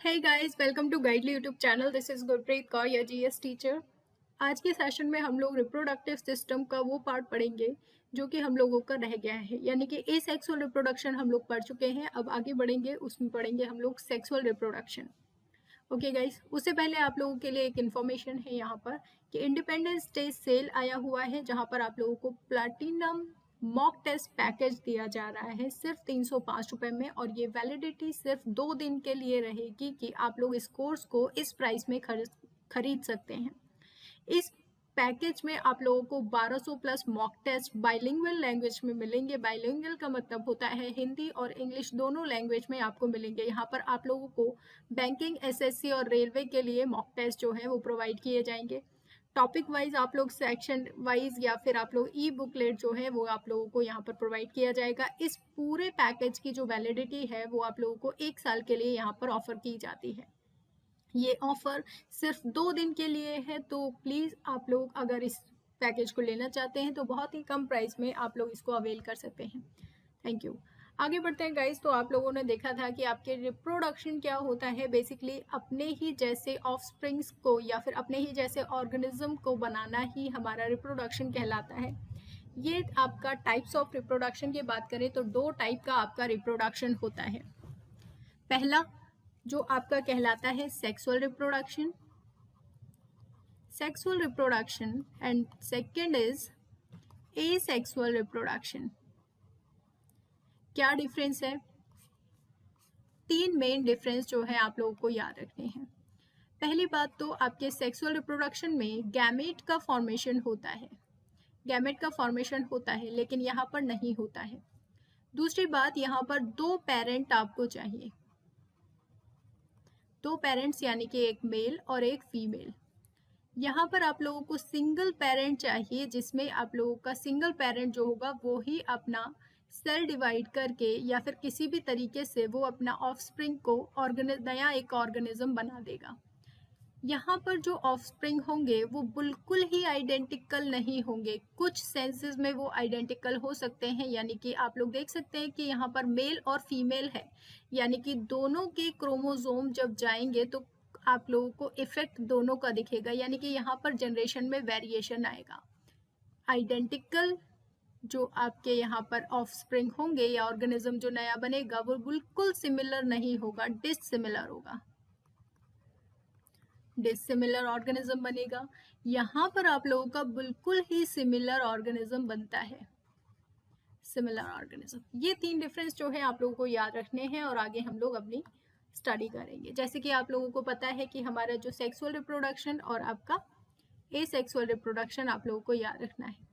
Hey guys, welcome to Guidely YouTube channel. This is Gurpreet Kaur, your GS teacher. आज के session में हम लोग रिप्रोडक्टिव सिस्टम का वो पार्ट पढ़ेंगे जो कि हम लोगों का रह गया है, यानी कि एसेक्सुअल रिप्रोडक्शन हम लोग पढ़ चुके हैं। अब आगे बढ़ेंगे, उसमें पढ़ेंगे हम लोग सेक्सुअल रिप्रोडक्शन। ओके गाइस, उससे पहले आप लोगों के लिए एक इन्फॉर्मेशन है यहाँ पर कि इंडिपेंडेंस डे सेल आया हुआ है, जहाँ पर आप लोगों को प्लैटिनम मॉक टेस्ट पैकेज दिया जा रहा है सिर्फ 305 रुपए में, और ये वैलिडिटी सिर्फ 2 दिन के लिए रहेगी कि आप लोग इस कोर्स को इस प्राइस में खरीद सकते हैं। इस पैकेज में आप लोगों को 1200 plus mock test bilingual language में मिलेंगे। बाइलिंगुअल का मतलब होता है हिंदी और इंग्लिश दोनों लैंग्वेज में आपको मिलेंगे। यहाँ पर आप लोगों को बैंकिंग, एसएससी और रेलवे के लिए मॉक टेस्ट जो है वो प्रोवाइड किए जाएंगे। टॉपिक वाइज आप लोग सेक्शन वाइज या फिर आप लोग ई बुकलेट जो है वो आप लोगों को यहाँ पर प्रोवाइड किया जाएगा। इस पूरे पैकेज की जो वैलिडिटी है वो आप लोगों को 1 साल के लिए यहाँ पर ऑफर की जाती है। ये ऑफर सिर्फ 2 दिन के लिए है, तो प्लीज़ आप लोग अगर इस पैकेज को लेना चाहते हैं तो बहुत ही कम प्राइस में आप लोग इसको अवेल कर सकते हैं। Thank you. आगे बढ़ते हैं गाइस। तो आप लोगों ने देखा था कि आपके रिप्रोडक्शन क्या होता है। बेसिकली अपने ही जैसे ऑफस्प्रिंग्स को या फिर अपने ही जैसे ऑर्गेनिज्म को बनाना ही हमारा रिप्रोडक्शन कहलाता है। ये आपका टाइप्स ऑफ रिप्रोडक्शन की बात करें तो 2 टाइप का आपका रिप्रोडक्शन होता है। पहला जो आपका कहलाता है sexual reproduction, and second is asexual reproduction. क्या डिफरेंस है? 3 मेन डिफरेंस जो है आप लोगों को याद रखने हैं। पहली बात तो आपके सेक्सुअल रिप्रोडक्शन में गैमेट का फॉर्मेशन होता है, लेकिन यहाँ पर नहीं होता है। दूसरी बात, यहाँ पर 2 पेरेंट आपको चाहिए, 2 पेरेंट्स, यानी कि एक मेल और एक फीमेल। यहाँ पर आप लोगों को सिंगल पेरेंट चाहिए, जिसमें आप लोगों का सिंगल पेरेंट जो होगा वो ही अपना सेल डिवाइड करके या फिर किसी भी तरीके से वो अपना ऑफस्प्रिंग को नया एक ऑर्गेनिज्म बना देगा। यहाँ पर जो ऑफस्प्रिंग होंगे वो बिल्कुल ही आइडेंटिकल नहीं होंगे, कुछ सेंसेस में वो आइडेंटिकल हो सकते हैं। यानी कि आप लोग देख सकते हैं कि यहाँ पर मेल और फीमेल है, यानी कि दोनों के क्रोमोसोम जब जाएंगे तो आप लोगों को इफेक्ट दोनों का दिखेगा, यानी कि यहाँ पर जनरेशन में वेरिएशन आएगा। आइडेंटिकल जो आपके यहाँ पर ऑफस्प्रिंग होंगे या ऑर्गेनिज्म जो नया बनेगा वो बिल्कुल सिमिलर नहीं होगा, डिससिमिलर ऑर्गेनिज्म बनेगा। यहाँ पर आप लोगों का बिल्कुल ही सिमिलर ऑर्गेनिज्म बनता है, सिमिलर ऑर्गेनिज्म। ये 3 डिफरेंस जो है आप लोगों को याद रखने हैं और आगे हम लोग अपनी स्टडी करेंगे। जैसे कि आप लोगों को पता है कि हमारा जो सेक्सुअल रिप्रोडक्शन और आपका एसेक्सुअल रिप्रोडक्शन आप लोगों को याद रखना है।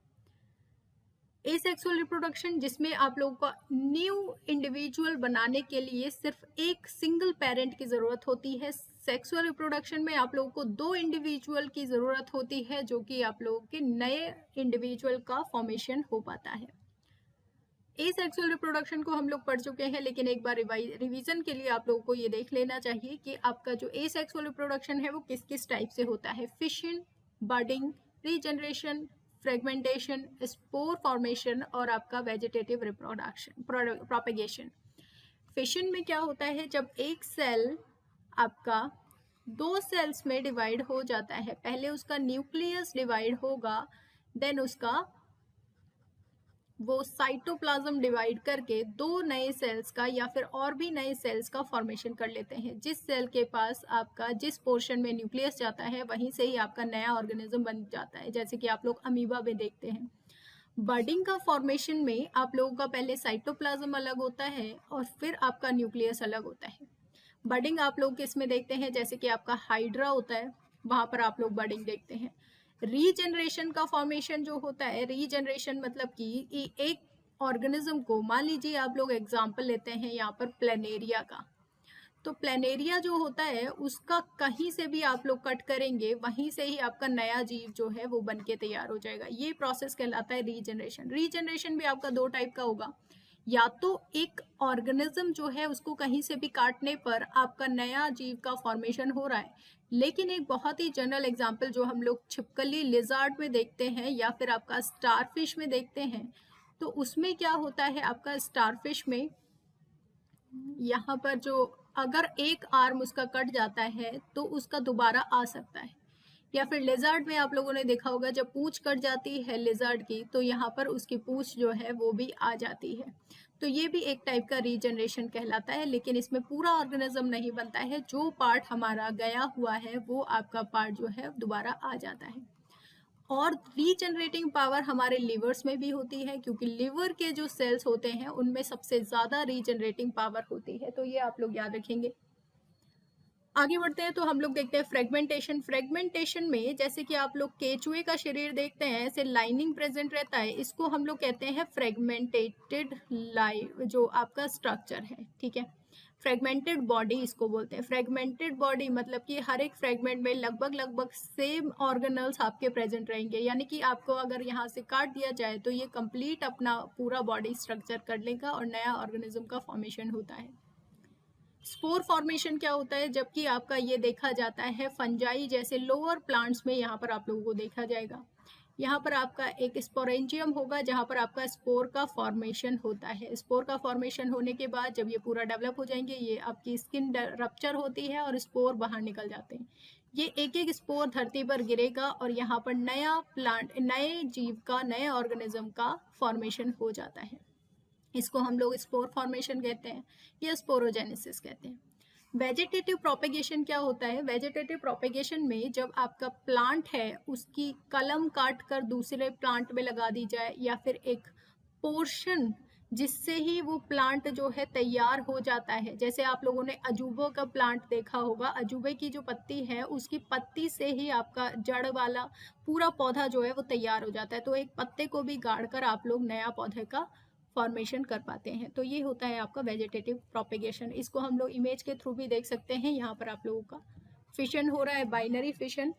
एसेक्सुअल रिप्रोडक्शन जिसमें आप लोगों को न्यू इंडिविजुअल बनाने के लिए सिर्फ एक सिंगल पेरेंट की ज़रूरत होती है। सेक्सुअल रिप्रोडक्शन में आप लोगों को 2 इंडिविजुअल की ज़रूरत होती है, जो कि आप लोगों के नए इंडिविजुअल का फॉर्मेशन हो पाता है। एसेक्सुअल रिप्रोडक्शन को हम लोग पढ़ चुके हैं, लेकिन एक बार रिवीजन के लिए आप लोगों को ये देख लेना चाहिए कि आपका जो एसेक्सुअल रिप्रोडक्शन है वो किस किस टाइप से होता है। Fission, budding, regeneration, fragmentation, spore formation और आपका वेजिटेटिव रिप्रोडक्शन प्रोपेगेशन। फिशन में क्या होता है, जब एक सेल आपका 2 सेल्स में डिवाइड हो जाता है, पहले उसका न्यूक्लियस डिवाइड होगा, देन उसका वो साइटोप्लाज्म डिवाइड करके 2 नए सेल्स का या फिर और भी नए सेल्स का फॉर्मेशन कर लेते हैं। जिस सेल के पास आपका जिस पोर्शन में न्यूक्लियस जाता है वहीं से ही आपका नया ऑर्गेनिज्म बन जाता है, जैसे कि आप लोग अमीबा में देखते हैं। बडिंग का फॉर्मेशन में आप लोगों का पहले साइटोप्लाज्म अलग होता है और फिर आपका न्यूक्लियस अलग होता है। बडिंग आप लोग किस में देखते हैं, जैसे कि आपका हाइड्रा होता है, वहां पर आप लोग बडिंग देखते हैं। रीजनरेशन का फॉर्मेशन जो होता है, रीजनरेशन मतलब कि एक ऑर्गेनिज्म को, मान लीजिए आप लोग एग्जांपल लेते हैं यहाँ पर प्लेनेरिया का, तो प्लेनेरिया जो होता है उसका कहीं से भी आप लोग कट करेंगे वहीं से ही आपका नया जीव जो है वो बन के तैयार हो जाएगा। ये प्रोसेस कहलाता है रीजनरेशन। रीजनरेशन भी आपका 2 टाइप का होगा, या तो एक ऑर्गेनिज्म जो है उसको कहीं से भी काटने पर आपका नया जीव का फॉर्मेशन हो रहा है, लेकिन एक बहुत ही जनरल एग्जांपल जो हम लोग छिपकली लिजार्ड में देखते हैं या फिर आपका स्टारफिश में देखते हैं, तो उसमें क्या होता है, आपका स्टारफिश में यहाँ पर जो अगर एक आर्म उसका कट जाता है तो उसका दोबारा आ सकता है। या फिर लिजर्ड में आप लोगों ने देखा होगा जब पूंछ कट जाती है लिजर्ड की तो यहाँ पर उसकी पूंछ जो है वो भी आ जाती है। तो ये भी एक टाइप का रीजनरेशन कहलाता है, लेकिन इसमें पूरा ऑर्गेनिज्म नहीं बनता है। जो पार्ट हमारा गया हुआ है वो आपका पार्ट जो है दोबारा आ जाता है। और रीजनरेटिंग पावर हमारे लिवर्स में भी होती है, क्योंकि लिवर के जो सेल्स होते हैं उनमें सबसे ज़्यादा रीजनरेटिंग पावर होती है। तो ये आप लोग याद रखेंगे। आगे बढ़ते हैं तो हम लोग देखते हैं फ्रेगमेंटेशन। फ्रेगमेंटेशन में जैसे कि आप लोग केचुए का शरीर देखते हैं, ऐसे लाइनिंग प्रेजेंट रहता है, इसको हम लोग कहते हैं फ्रेगमेंटेटेड जो आपका स्ट्रक्चर है, ठीक है। फ्रेगमेंटेड बॉडी इसको बोलते हैं। फ्रेगमेंटेड बॉडी मतलब कि हर एक फ्रेगमेंट में लगभग सेम ऑर्गेनल्स आपके प्रेजेंट रहेंगे, यानी कि आपको अगर यहाँ से काट दिया जाए तो ये कंप्लीट अपना पूरा बॉडी स्ट्रक्चर कर लेगा और नया ऑर्गेनिज्म का फॉर्मेशन होता है। स्पोर फॉर्मेशन क्या होता है, जबकि आपका ये देखा जाता है फंजाई जैसे लोअर प्लांट्स में, यहाँ पर आप लोगों को देखा जाएगा। यहाँ पर आपका एक स्पोरेंजियम होगा जहाँ पर आपका स्पोर का फॉर्मेशन होता है। स्पोर का फॉर्मेशन होने के बाद जब ये पूरा डेवलप हो जाएंगे, ये आपकी स्किन रप्चर होती है और स्पोर बाहर निकल जाते हैं। ये एक एक स्पोर धरती पर गिरेगा और यहाँ पर नया प्लांट, नए जीव का, नए ऑर्गेनिज्म का फॉर्मेशन हो जाता है। इसको हम लोग स्पोर फॉर्मेशन कहते हैं या स्पोरोजेनेसिस कहते हैं। वेजिटेटिव प्रोपेगेशन क्या होता है? वेजिटेटिव प्रोपेगेशन में जब आपका प्लांट है उसकी कलम काट कर दूसरे प्लांट में लगा दी जाए, या फिर एक पोर्शन जिससे ही वो प्लांट जो है तैयार हो जाता है। जैसे आप लोगों ने अजूबों का प्लांट देखा होगा, अजूबे की जो पत्ती है उसकी पत्ती से ही आपका जड़ वाला पूरा पौधा जो है वो तैयार हो जाता है। तो एक पत्ते को भी गाड़ कर आप लोग नया पौधे का फॉर्मेशन कर पाते हैं। तो ये होता है आपका वेजिटेटिव प्रोपेगेशन। इसको हम लोग इमेज के थ्रू भी देख सकते हैं। यहाँ पर आप लोगों का फिशन हो रहा है, बाइनरी फिशन,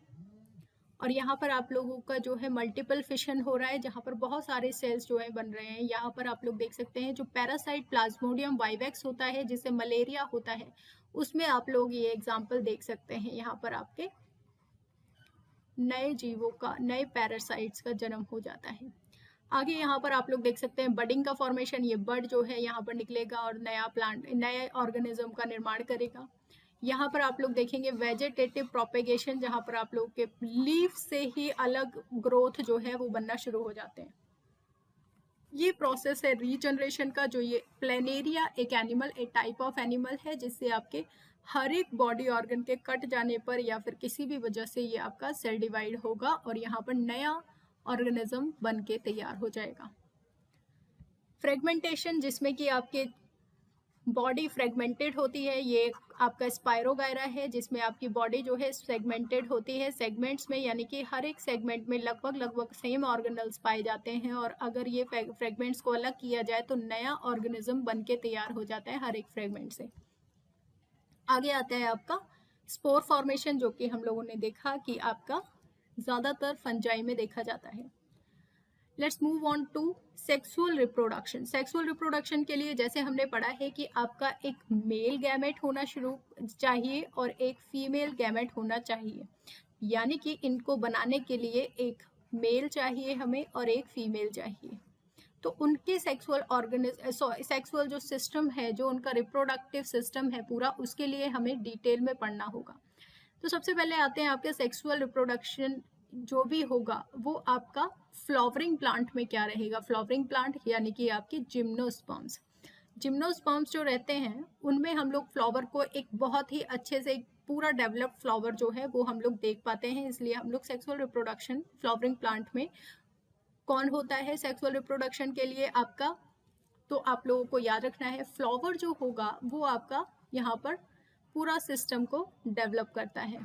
और यहाँ पर आप लोगों का जो है मल्टीपल फिशन हो रहा है, जहाँ पर बहुत सारे सेल्स जो है बन रहे हैं। यहाँ पर आप लोग देख सकते हैं जो पैरासाइट प्लाज्मोडियम वाइवेक्स होता है जिससे मलेरिया होता है, उसमें आप लोग ये एग्जाम्पल देख सकते हैं। यहाँ पर आपके नए जीवों का, नए पैरासाइट्स का जन्म हो जाता है। आगे यहाँ पर आप लोग देख सकते हैं बडिंग का फॉर्मेशन। ये बड जो है यहाँ पर निकलेगा और नया प्लांट, नए ऑर्गेनिज्म का निर्माण करेगा। यहाँ पर आप लोग देखेंगे वेजिटेटिव प्रोपेगेशन, जहाँ पर आप लोग के लीफ से ही अलग ग्रोथ जो है वो बनना शुरू हो जाते हैं। ये प्रोसेस है रीजनरेशन का। जो ये प्लेनेरिया एक एनिमल, एक टाइप ऑफ एनिमल है जिससे आपके हर एक बॉडी ऑर्गन के कट जाने पर या फिर किसी भी वजह से ये आपका सेल डिवाइड होगा और यहाँ पर नया ऑर्गेनिज्म बन के तैयार हो जाएगा। फ्रेगमेंटेशन जिसमें कि आपके बॉडी फ्रेगमेंटेड होती है, ये आपका स्पायरोगायरा है जिसमें आपकी बॉडी जो है सेगमेंटेड होती है सेगमेंट्स में, यानी कि हर एक सेगमेंट में लगभग सेम ऑर्गेनल्स पाए जाते हैं, और अगर ये फ्रेगमेंट्स को अलग किया जाए तो नया ऑर्गेनिज्म बन के तैयार हो जाता है हर एक फ्रेगमेंट से। आगे आता है आपका स्पोर फॉर्मेशन, जो कि हम लोगों ने देखा कि आपका ज़्यादातर फंजाई में देखा जाता है। Let's move on to sexual reproduction. Sexual reproduction के लिए जैसे हमने पढ़ा है कि आपका एक मेल गैमेट होना शुरू चाहिए और एक फीमेल गैमेट होना चाहिए, यानी कि इनको बनाने के लिए एक मेल चाहिए हमें और एक फीमेल चाहिए। तो उनके सेक्सुअल जो सिस्टम है, जो उनका रिप्रोडक्टिव सिस्टम है पूरा, उसके लिए हमें डिटेल में पढ़ना होगा। तो सबसे पहले आते हैं आपके सेक्सुअल रिप्रोडक्शन जो भी होगा वो आपका फ्लावरिंग प्लांट में क्या रहेगा। फ्लावरिंग प्लांट यानी कि आपके जिम्नोस्पर्म्स। जिम्नोस्पर्म्स जो रहते हैं उनमें हम लोग फ्लावर को एक बहुत ही अच्छे से, एक पूरा डेवलप्ड फ्लावर जो है वो हम लोग देख पाते हैं। इसलिए हम लोग सेक्सुअल रिप्रोडक्शन फ्लावरिंग प्लांट में कौन होता है सेक्सुअल रिप्रोडक्शन के लिए आपका, तो आप लोगों को याद रखना है फ्लावर जो होगा वो आपका यहाँ पर पूरा सिस्टम को डेवलप करता है।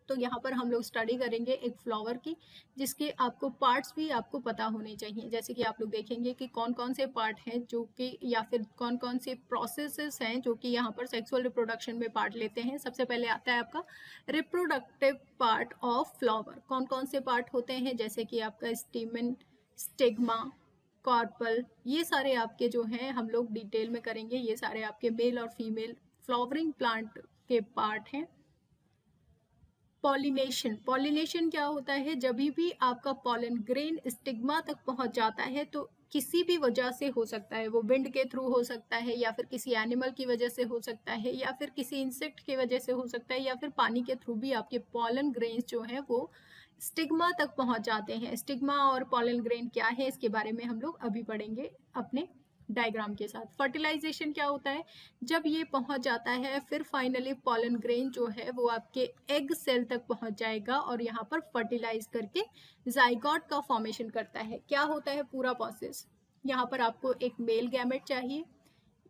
तो यहाँ पर हम लोग स्टडी करेंगे एक फ्लावर की, जिसके आपको पार्ट्स भी आपको पता होने चाहिए। जैसे कि आप लोग देखेंगे कि कौन कौन से पार्ट हैं जो कि, या फिर कौन कौन से प्रोसेसेस हैं जो कि यहाँ पर सेक्सुअल रिप्रोडक्शन में पार्ट लेते हैं। सबसे पहले आता है आपका रिप्रोडक्टिव पार्ट ऑफ फ्लावर। कौन कौन से पार्ट होते हैं, जैसे कि आपका स्टेमन, स्टिग्मा, कार्पल, ये सारे आपके जो हैं हम लोग डिटेल में करेंगे। ये सारे आपके मेल और फीमेल फ्लावरिंग प्लांट के पार्ट हैं। पॉलिनेशन। पॉलिनेशन क्या होता है, जब भी आपका पॉलन ग्रेन स्टिग्मा तक पहुंच जाता है तो किसी भी वजह से हो सकता है, वो विंड के थ्रू हो सकता है, या फिर किसी एनिमल की वजह से हो सकता है, या फिर किसी इंसेक्ट की वजह से हो सकता है, या फिर पानी के थ्रू भी आपके पॉलन ग्रेन्स जो है वो स्टिग्मा तक पहुंच जाते हैं। स्टिग्मा और पॉलन ग्रेन क्या है इसके बारे में हम लोग अभी पढ़ेंगे अपने डायग्राम के साथ। फर्टिलाइजेशन क्या होता है, जब ये पहुंच जाता है फिर फाइनली पॉलन ग्रेन जो है वो आपके एग सेल तक पहुंच जाएगा और यहाँ पर फर्टिलाइज करके जाइगोट का फॉर्मेशन करता है। क्या होता है पूरा प्रोसेस, यहाँ पर आपको एक मेल गैमेट चाहिए,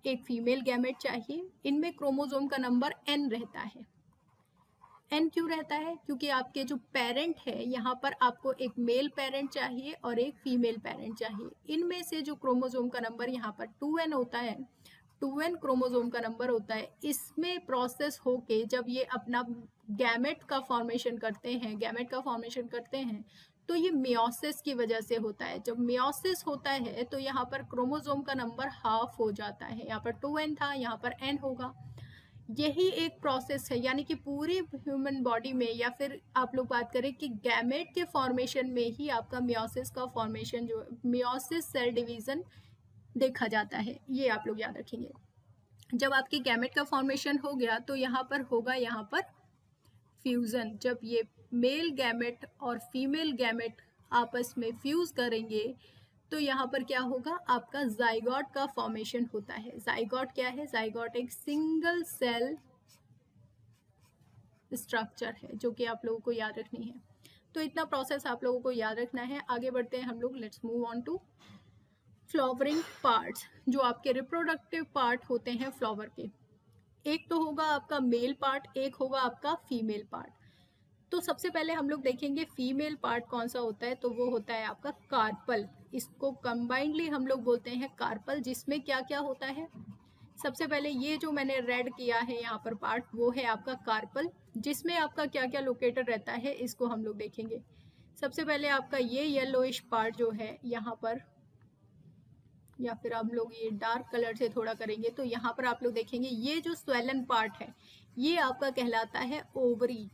एक फीमेल गैमेट चाहिए। इनमें क्रोमोसोम का नंबर n रहता है। n क्यों रहता है, क्योंकि आपके जो पेरेंट है यहाँ पर आपको एक मेल पेरेंट चाहिए और एक फीमेल पेरेंट चाहिए। इनमें से जो क्रोमोसोम का नंबर यहाँ पर 2n होता है, 2n क्रोमोसोम का नंबर होता है, इसमें प्रोसेस होके जब ये अपना गैमेट का फॉर्मेशन करते हैं, तो ये मियोसिस की वजह से होता है। जब मियोसिस होता है तो यहाँ पर क्रोमोसोम का नंबर हाफ हो जाता है, यहाँ पर 2n था, यहाँ पर n होगा। यही एक प्रोसेस है, यानी कि पूरी ह्यूमन बॉडी में, या फिर आप लोग बात करें कि गैमेट के फॉर्मेशन में ही आपका मियोसिस का फॉर्मेशन जो मियोसिस सेल डिवीजन देखा जाता है। ये आप लोग याद रखेंगे। जब आपके गैमेट का फॉर्मेशन हो गया तो यहाँ पर होगा यहाँ पर फ्यूजन। जब ये मेल गैमेट और फीमेल गैमेट आपस में फ्यूज करेंगे तो यहाँ पर क्या होगा, आपका जाइगोट का फॉर्मेशन होता है। जाइगोट क्या है, जाइगोट एक सिंगल सेल स्ट्रक्चर है जो कि आप लोगों को याद रखनी है। तो इतना प्रोसेस आप लोगों को याद रखना है। आगे बढ़ते हैं हम लोग, let's move on to flowering parts. जो आपके रिप्रोडक्टिव पार्ट होते हैं फ्लावर के, एक तो होगा आपका मेल पार्ट, एक होगा आपका फीमेल पार्ट। तो सबसे पहले हम लोग देखेंगे फीमेल पार्ट कौन सा होता है, तो वो होता है आपका कार्पल। इसको कंबाइंडली हम लोग बोलते हैं कार्पल, जिसमें क्या क्या होता है। सबसे पहले ये जो मैंने रेड किया है यहाँ पर पार्ट, वो है आपका कार्पल, जिसमें आपका क्या क्या लोकेटेड रहता है इसको हम लोग देखेंगे। सबसे पहले आपका ये येलोइश पार्ट जो है यहाँ पर, या फिर हम लोग ये डार्क कलर से थोड़ा करेंगे तो यहाँ पर आप लोग देखेंगे ये जो स्वेलन पार्ट है ये आपका कहलाता है ओवरी।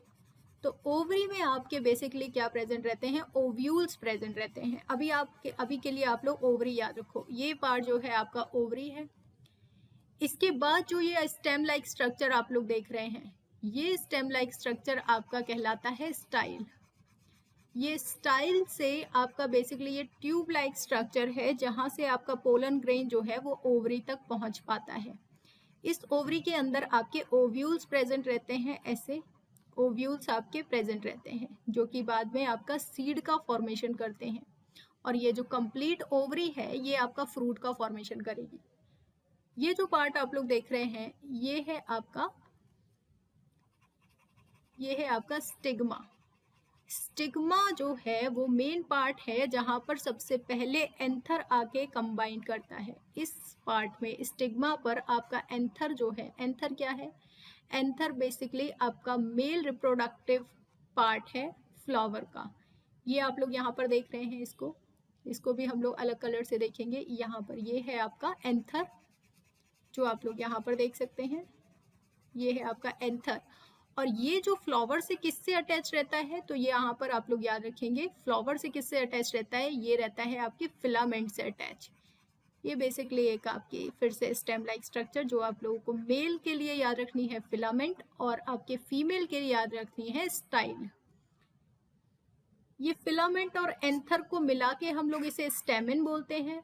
तो ओवरी में आपके बेसिकली क्या प्रेजेंट रहते हैं, ओव्यूल्स प्रेजेंट रहते हैं। अभी के लिए आप लोग ओवरी याद रखो, ये पार्ट जो है आपका ओवरी है। इसके बाद जो ये स्टेम लाइक स्ट्रक्चर आप लोग देख रहे हैं, ये स्टेम लाइक स्ट्रक्चर आपका कहलाता है स्टाइल। ये स्टाइल से आपका बेसिकली ये ट्यूब लाइक स्ट्रक्चर है, जहां से आपका पोलन ग्रेन जो है वो ओवरी तक पहुंच पाता है। इस ओवरी के अंदर आपके ओव्यूल्स प्रेजेंट रहते हैं, ऐसे ओव्यूल्स आपके प्रेजेंट रहते हैं, जो कि बाद में आपका सीड का फॉर्मेशन करते हैं। और ये जो कंप्लीट ओवरी है ये आपका फ्रूट का फॉर्मेशन करेगी। ये जो पार्ट आप लोग देख रहे हैं ये है आपका स्टिग्मा। स्टिग्मा जो है वो मेन पार्ट है जहां पर सबसे पहले एंथर आके कंबाइन करता है। इस पार्ट में स्टिग्मा पर आपका एंथर जो है, एंथर क्या है, एंथर बेसिकली आपका मेल रिप्रोडक्टिव पार्ट है फ्लावर का। ये आप लोग यहाँ पर देख रहे हैं, इसको भी हम लोग अलग कलर से देखेंगे। यहाँ पर ये है आपका एंथर, जो आप लोग यहाँ पर देख सकते हैं, ये है आपका एंथर। और ये जो फ्लावर से किससे अटैच रहता है, तो ये यहाँ पर आप लोग याद रखेंगे, फ्लावर से किससे अटैच रहता है, ये रहता है आपके फिलामेंट से अटैच। ये बेसिकली एक आपकी फिर से स्टेम लाइक स्ट्रक्चर, जो आप लोगों को मेल के लिए याद रखनी है फिलामेंट, और आपके फीमेल के लिए याद रखनी है स्टाइल। ये फिलामेंट और एंथर को मिला के हम लोग इसे स्टेमेन बोलते हैं।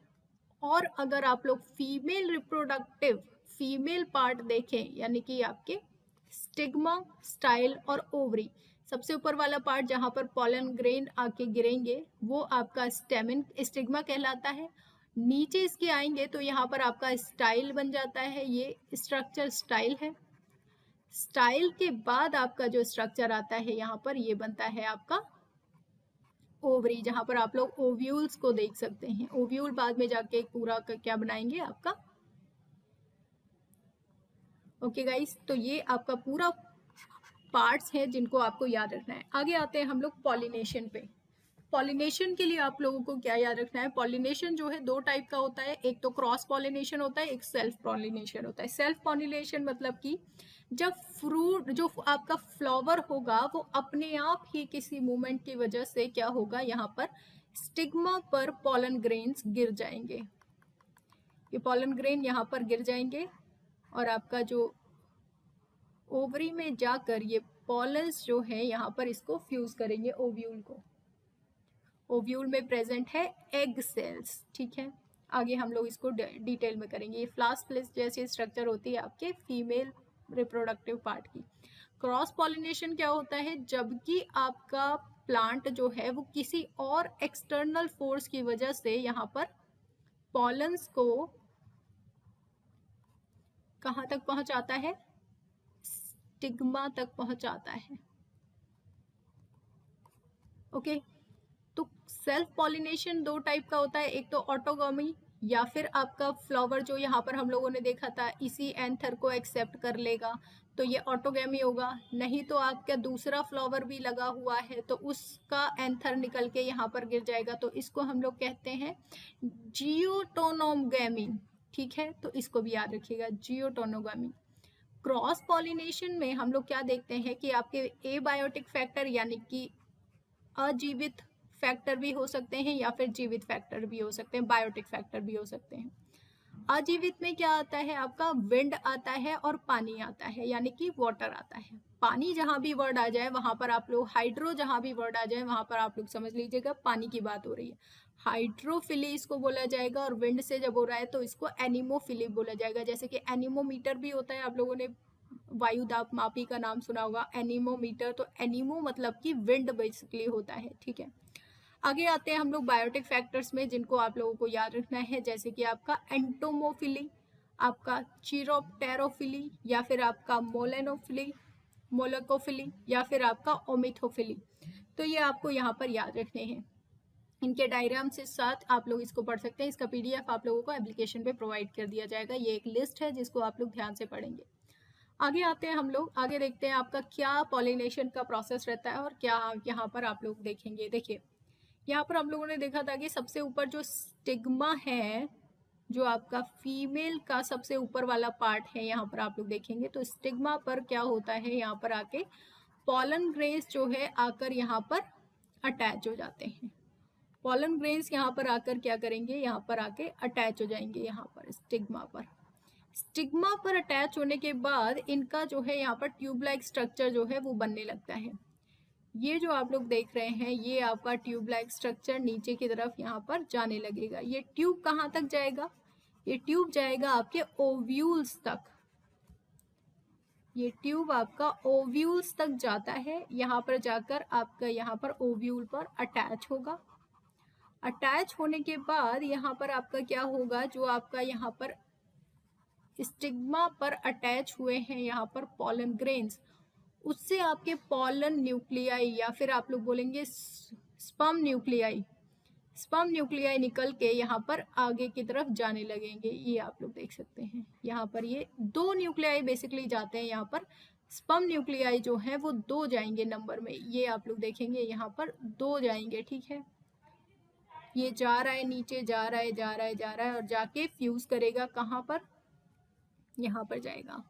और अगर आप लोग फीमेल रिप्रोडक्टिव फीमेल पार्ट देखें, यानी कि आपके स्टिग्मा, स्टाइल और ओवरी, सबसे ऊपर वाला पार्ट जहां पर पॉलन ग्रेन आके गिरेंगे वो आपका स्टेमेन, स्टिग्मा कहलाता है। नीचे इसके आएंगे तो यहाँ पर आपका स्टाइल बन जाता है, ये स्ट्रक्चर स्टाइल है। स्टाइल के बाद आपका जो स्ट्रक्चर आता है यहाँ पर, ये बनता है आपका ओवरी, जहां पर आप लोग ओव्यूल्स को देख सकते हैं। ओव्यूल बाद में जाके पूरा क्या बनाएंगे आपका। ओके गाइस, तो ये आपका पूरा पार्ट्स हैं जिनको आपको याद रखना है। आगे आते हैं हम लोग पॉलिनेशन पे। पॉलिनेशन के लिए आप लोगों को क्या याद रखना है, पॉलिनेशन जो है दो टाइप का होता है, एक तो क्रॉस पॉलिनेशन होता है, एक सेल्फ पॉलिनेशन होता है। सेल्फ पॉलिनेशन मतलब कि जब फ्रूट जो आपका फ्लावर होगा वो अपने आप ही किसी मूवमेंट की वजह से क्या होगा, यहाँ पर स्टिग्मा पर पॉलन ग्रेन्स गिर जाएंगे, ये पॉलन ग्रेन यहाँ पर गिर जाएंगे और आपका जो ओवरी में जाकर ये पॉलन्स जो है यहाँ पर इसको फ्यूज करेंगे ओव्यूल को। ओव्यूल में प्रेजेंट है एग सेल्स, ठीक है। आगे हम लोग इसको डिटेल में करेंगे। ये फ्लास्क जैसी स्ट्रक्चर होती है आपके फीमेल रिप्रोडक्टिव पार्ट की। क्रॉस पॉलिनेशन क्या होता है, जबकि आपका प्लांट जो है वो किसी और एक्सटर्नल फोर्स की वजह से यहाँ पर पॉलन्स को कहाँ तक पहुंचाता है, स्टिग्मा तक पहुंचाता है। ओके, तो सेल्फ पॉलिनेशन दो टाइप का होता है, एक तो ऑटोगमी या फिर आपका फ्लावर जो यहाँ पर हम लोगों ने देखा था इसी एंथर को एक्सेप्ट कर लेगा तो ये ऑटोगैमी होगा। नहीं तो आपका दूसरा फ्लावर भी लगा हुआ है तो उसका एंथर निकल के यहाँ पर गिर जाएगा, तो इसको हम लोग कहते हैं जियोटोनोगैमी, ठीक है। तो इसको भी याद रखिएगा, जियोटोनोगैमी। क्रॉस पॉलिनेशन में हम लोग क्या देखते हैं कि आपके एबायोटिक फैक्टर यानी कि अजीवित फैक्टर भी हो सकते हैं या फिर जीवित फैक्टर भी हो सकते हैं, बायोटिक फैक्टर भी हो सकते हैं। अजीवित में क्या आता है, आपका विंड आता है और पानी आता है, यानी कि वाटर आता है। पानी जहां भी वर्ड आ जाए वहां पर आप लोग, हाइड्रो जहां भी वर्ड आ जाए वहां पर आप लोग समझ लीजिएगा पानी की बात हो रही है। हाइड्रोफिली इसको बोला जाएगा और विंड से जब हो रहा है तो इसको एनिमोफिली बोला जाएगा। जैसे कि एनिमोमीटर भी होता है, आप लोगों ने वायु दाब मापी का नाम सुना होगा, एनिमोमीटर। तो एनिमो मतलब कि विंड बेसिकली होता है, ठीक है। आगे आते हैं हम लोग बायोटिक फैक्टर्स में जिनको आप लोगों को याद रखना है, जैसे कि आपका एंटोमोफिली, आपका चिरोप्टेरोफिली या फिर आपका मोलेनोफिली, मोलकोफिली या फिर आपका ओमिथोफिली। तो ये आपको यहाँ पर याद रखने हैं। इनके डायग्राम से साथ आप लोग इसको पढ़ सकते हैं। इसका पीडीएफ आप लोगों को एप्लीकेशन पे प्रोवाइड कर दिया जाएगा। ये एक लिस्ट है जिसको आप लोग ध्यान से पढ़ेंगे। आगे आते हैं हम लोग, आगे देखते हैं आपका क्या पॉलिनेशन का प्रोसेस रहता है और क्या यहाँ पर आप लोग देखेंगे। देखिए यहाँ पर आप लोगों ने देखा था कि सबसे ऊपर जो स्टिग्मा है, जो आपका फीमेल का सबसे ऊपर वाला पार्ट है, यहाँ पर आप लोग देखेंगे तो स्टिग्मा पर क्या होता है, यहाँ पर आके पॉलन ग्रेन्स जो है आकर यहाँ पर अटैच हो जाते हैं। पॉलन ग्रेन्स यहाँ पर आकर क्या करेंगे, यहाँ पर आके अटैच हो जाएंगे यहाँ पर स्टिग्मा पर। स्टिग्मा पर अटैच होने के बाद इनका जो है यहाँ पर ट्यूब लाइक स्ट्रक्चर जो है वो बनने लगता है। ये जो आप लोग देख रहे हैं ये आपका ट्यूब लाइक स्ट्रक्चर नीचे की तरफ यहाँ पर जाने लगेगा। ये ट्यूब कहाँ तक जाएगा, ये ट्यूब जाएगा आपके ओव्यूल्स तक। ये ट्यूब आपका ओव्यूल्स तक जाता है, यहाँ पर जाकर आपका यहाँ पर ओव्यूल पर अटैच होगा। अटैच होने के बाद यहाँ पर आपका क्या होगा, जो आपका यहाँ पर स्टिग्मा पर अटैच हुए हैं यहाँ पर पॉलन ग्रेन्स, उससे आपके पॉलन न्यूक्लियाई या फिर आप लोग बोलेंगे स्पर्म न्यूक्लियाई, स्पर्म न्यूक्लियाई निकल के यहाँ पर आगे की तरफ जाने लगेंगे। ये आप लोग देख सकते हैं यहाँ पर ये दो न्यूक्लियाई बेसिकली जाते हैं। यहाँ पर स्पर्म न्यूक्लियाई जो है वो दो जाएंगे नंबर में, ये आप लोग देखेंगे यहाँ पर दो जाएंगे, ठीक है। ये जा रहा है नीचे, जा रहा है, जा रहा है, जा रहा है और जाके फ्यूज करेगा कहाँ पर, यहाँ पर जाएगा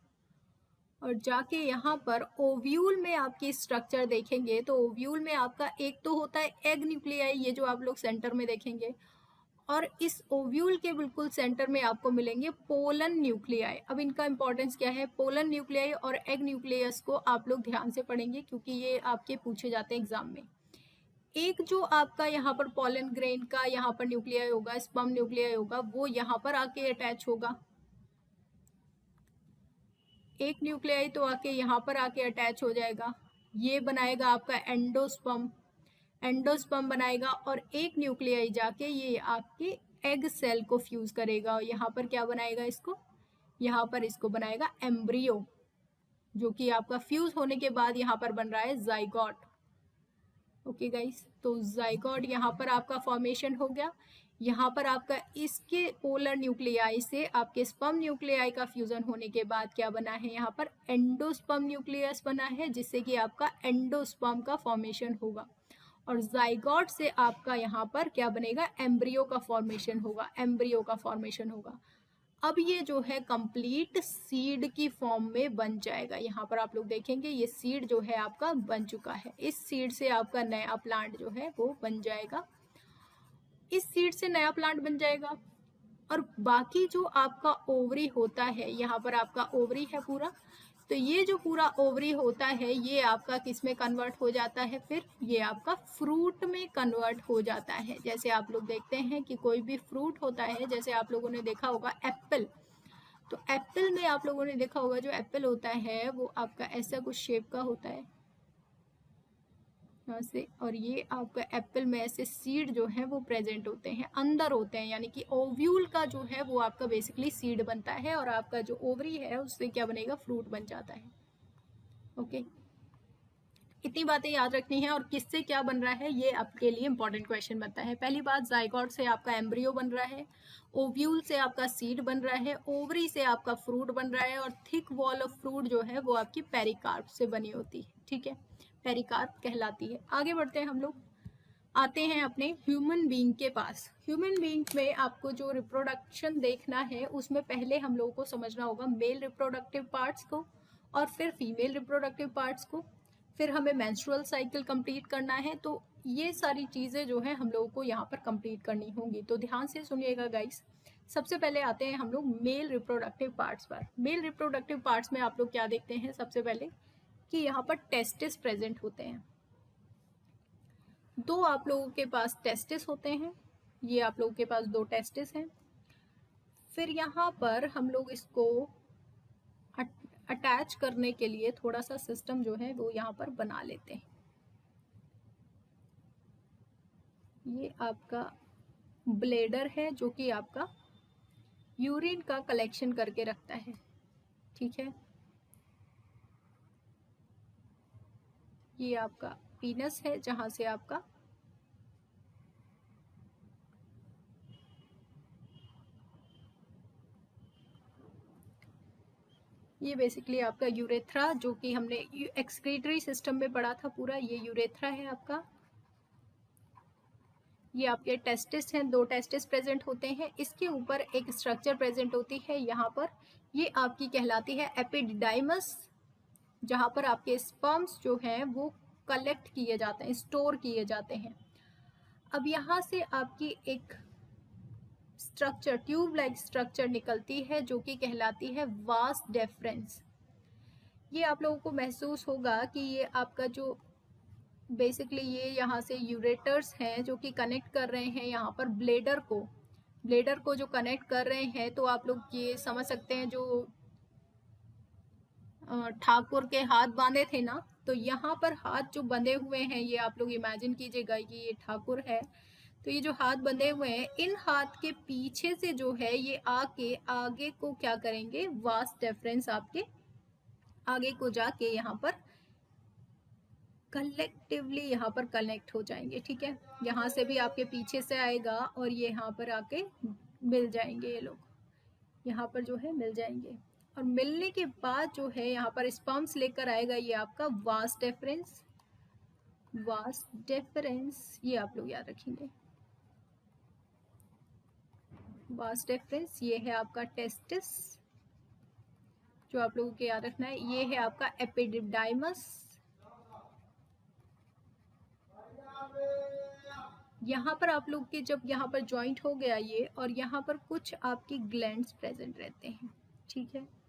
और जाके यहाँ पर ओव्यूल में आपकी स्ट्रक्चर देखेंगे तो ओव्यूल में आपका एक तो होता है एग न्यूक्लियाई, ये जो आप लोग सेंटर में देखेंगे, और इस ओव्यूल के बिल्कुल सेंटर में आपको मिलेंगे पोलन न्यूक्लियाई। अब इनका इंपॉर्टेंस क्या है, पोलन न्यूक्लियाई और एग न्यूक्लियस को आप लोग ध्यान से पढ़ेंगे क्योंकि ये आपके पूछे जाते हैं एग्जाम में। एक जो आपका यहाँ पर पोलन ग्रेन का यहाँ पर न्यूक्लियाई होगा, स्पर्म न्यूक्लियाई होगा, वो यहाँ पर आके अटैच होगा। एक न्यूक्लियाई तो आके यहाँ पर आके अटैच हो जाएगा, ये बनाएगा आपका एंडोस्पर्म, एंडोस्पर्म बनाएगा और एक न्यूक्लियाई जाके ये आपके एग सेल को फ्यूज करेगा और यहाँ पर क्या बनाएगा इसको, यहाँ पर इसको बनाएगा एम्ब्रियो, जो कि आपका फ्यूज होने के बाद यहाँ पर बन रहा है जाइगोट। ओके गाइस, तो जाइगोट यहाँ पर आपका फॉर्मेशन हो गया। यहाँ पर आपका इसके पोलर न्यूक्लियाई से आपके स्पर्म न्यूक्लियाई का फ्यूजन होने के बाद क्या बना है, यहाँ पर एंडोस्पर्म न्यूक्लियस बना है, जिससे कि आपका एंडोस्पर्म का फॉर्मेशन होगा और जाइगोट से आपका यहाँ पर क्या बनेगा, एम्ब्रियो का फॉर्मेशन होगा, एम्ब्रियो का फॉर्मेशन होगा। अब ये जो है कंप्लीट सीड की फॉर्म में बन जाएगा। यहाँ पर आप लोग देखेंगे ये सीड जो है आपका बन चुका है। इस सीड से आपका नया प्लांट जो है वो बन जाएगा इस सीड से नया प्लांट बन जाएगा। और बाकी जो आपका ओवरी होता है, यहाँ पर आपका ओवरी है पूरा, तो ये जो पूरा ओवरी होता है ये आपका किस में कन्वर्ट हो जाता है, फिर ये आपका फ्रूट में कन्वर्ट हो जाता है। जैसे आप लोग देखते हैं कि कोई भी फ्रूट होता है, जैसे आप लोगों ने देखा होगा एप्पल, तो एप्पल में आप लोगों ने देखा होगा जो एप्पल होता है वो आपका ऐसा कुछ शेप का होता है यहाँ से, और ये आपका एप्पल में ऐसे सीड जो है वो प्रेजेंट होते हैं, अंदर होते हैं, यानी कि ओव्यूल का जो है वो आपका बेसिकली सीड बनता है और आपका जो ओवरी है उससे क्या बनेगा, फ्रूट बन जाता है। ओके, इतनी बातें याद रखनी है। और किससे क्या बन रहा है ये आपके लिए इंपॉर्टेंट क्वेश्चन बनता है। पहली बात, जाइगोट से आपका एम्ब्रियो बन रहा है, ओव्यूल से आपका सीड बन रहा है, ओवरी से आपका फ्रूट बन रहा है, और थिक वॉल ऑफ फ्रूट जो है वो आपकी पेरिकार्प से बनी होती है। ठीक है, पेरिकार्प कहलाती है। आगे बढ़ते हैं हम लोग, आते हैं अपने ह्यूमन बीइंग के पास। ह्यूमन बीइंग में आपको जो रिप्रोडक्शन देखना है उसमें पहले हम लोगों को समझना होगा मेल रिप्रोडक्टिव पार्ट्स को और फिर फीमेल रिप्रोडक्टिव पार्ट्स को, फिर हमें मेंस्ट्रुअल साइकिल कंप्लीट करना है। तो ये सारी चीज़ें जो है हम लोगों को यहाँ पर कंप्लीट करनी होंगी, तो ध्यान से सुनिएगा गाइस। सबसे पहले आते हैं हम लोग मेल रिप्रोडक्टिव पार्ट्स पर। मेल रिप्रोडक्टिव पार्ट्स में आप लोग क्या देखते हैं, सबसे पहले कि यहाँ पर टेस्टिस प्रेजेंट होते हैं। दो आप लोगों के पास टेस्टिस होते हैं, ये आप लोगों के पास 2 टेस्टिस हैं। फिर यहाँ पर हम लोग इसको अटैच करने के लिए थोड़ा सा सिस्टम जो है वो यहाँ पर बना लेते हैं। ये आपका ब्लेडर है जो कि आपका यूरिन का कलेक्शन करके रखता है। ठीक है, ये आपका पीनस है जहां से आपका ये बेसिकली आपका यूरेथ्रा, जो कि हमने एक्सक्रीटरी सिस्टम में पढ़ा था पूरा, ये यूरेथ्रा है आपका। ये आपके टेस्टिस हैं, 2 टेस्टिस प्रेजेंट होते हैं। इसके ऊपर एक स्ट्रक्चर प्रेजेंट होती है यहाँ पर, ये आपकी कहलाती है एपिडिडाइमस, जहाँ पर आपके स्पर्म्स जो हैं वो कलेक्ट किए जाते हैं, स्टोर किए जाते हैं। अब यहाँ से आपकी एक स्ट्रक्चर, ट्यूब लाइक स्ट्रक्चर निकलती है जो कि कहलाती है वास डेफरेंस। ये आप लोगों को महसूस होगा कि ये आपका जो बेसिकली ये यहाँ से यूरेटर्स हैं जो कि कनेक्ट कर रहे हैं यहाँ पर ब्लेडर को जो कनेक्ट कर रहे हैं। तो आप लोग ये समझ सकते हैं जो ठाकुर के हाथ बांधे थे ना, तो यहाँ पर हाथ जो बंधे हुए हैं ये आप लोग इमेजिन कीजिएगा कि ये ठाकुर है। तो ये जो हाथ बंधे हुए हैं, इन हाथ के पीछे से जो है ये आके आगे को क्या करेंगे, वास डेफरेंस आपके आगे को जाके यहाँ पर कलेक्टिवली यहाँ पर कनेक्ट हो जाएंगे। ठीक है, यहाँ से भी आपके पीछे से आएगा और ये यहाँ पर आके मिल जाएंगे, ये लोग यहाँ पर जो है मिल जाएंगे। और मिलने के बाद जो है यहाँ पर स्पर्म्स लेकर आएगा ये आपका वास डेफरेंस, ये आप लोग याद रखेंगे। वास डेफरेंस ये है आपका टेस्टिस जो आप लोगों को याद रखना है। ये है आपका एपिडिडाइमस, यहाँ पर आप लोग के जब यहाँ पर जॉइंट हो गया ये, और यहाँ पर कुछ आपकी ग्लैंड्स प्रेजेंट रहते हैं। ठीक है,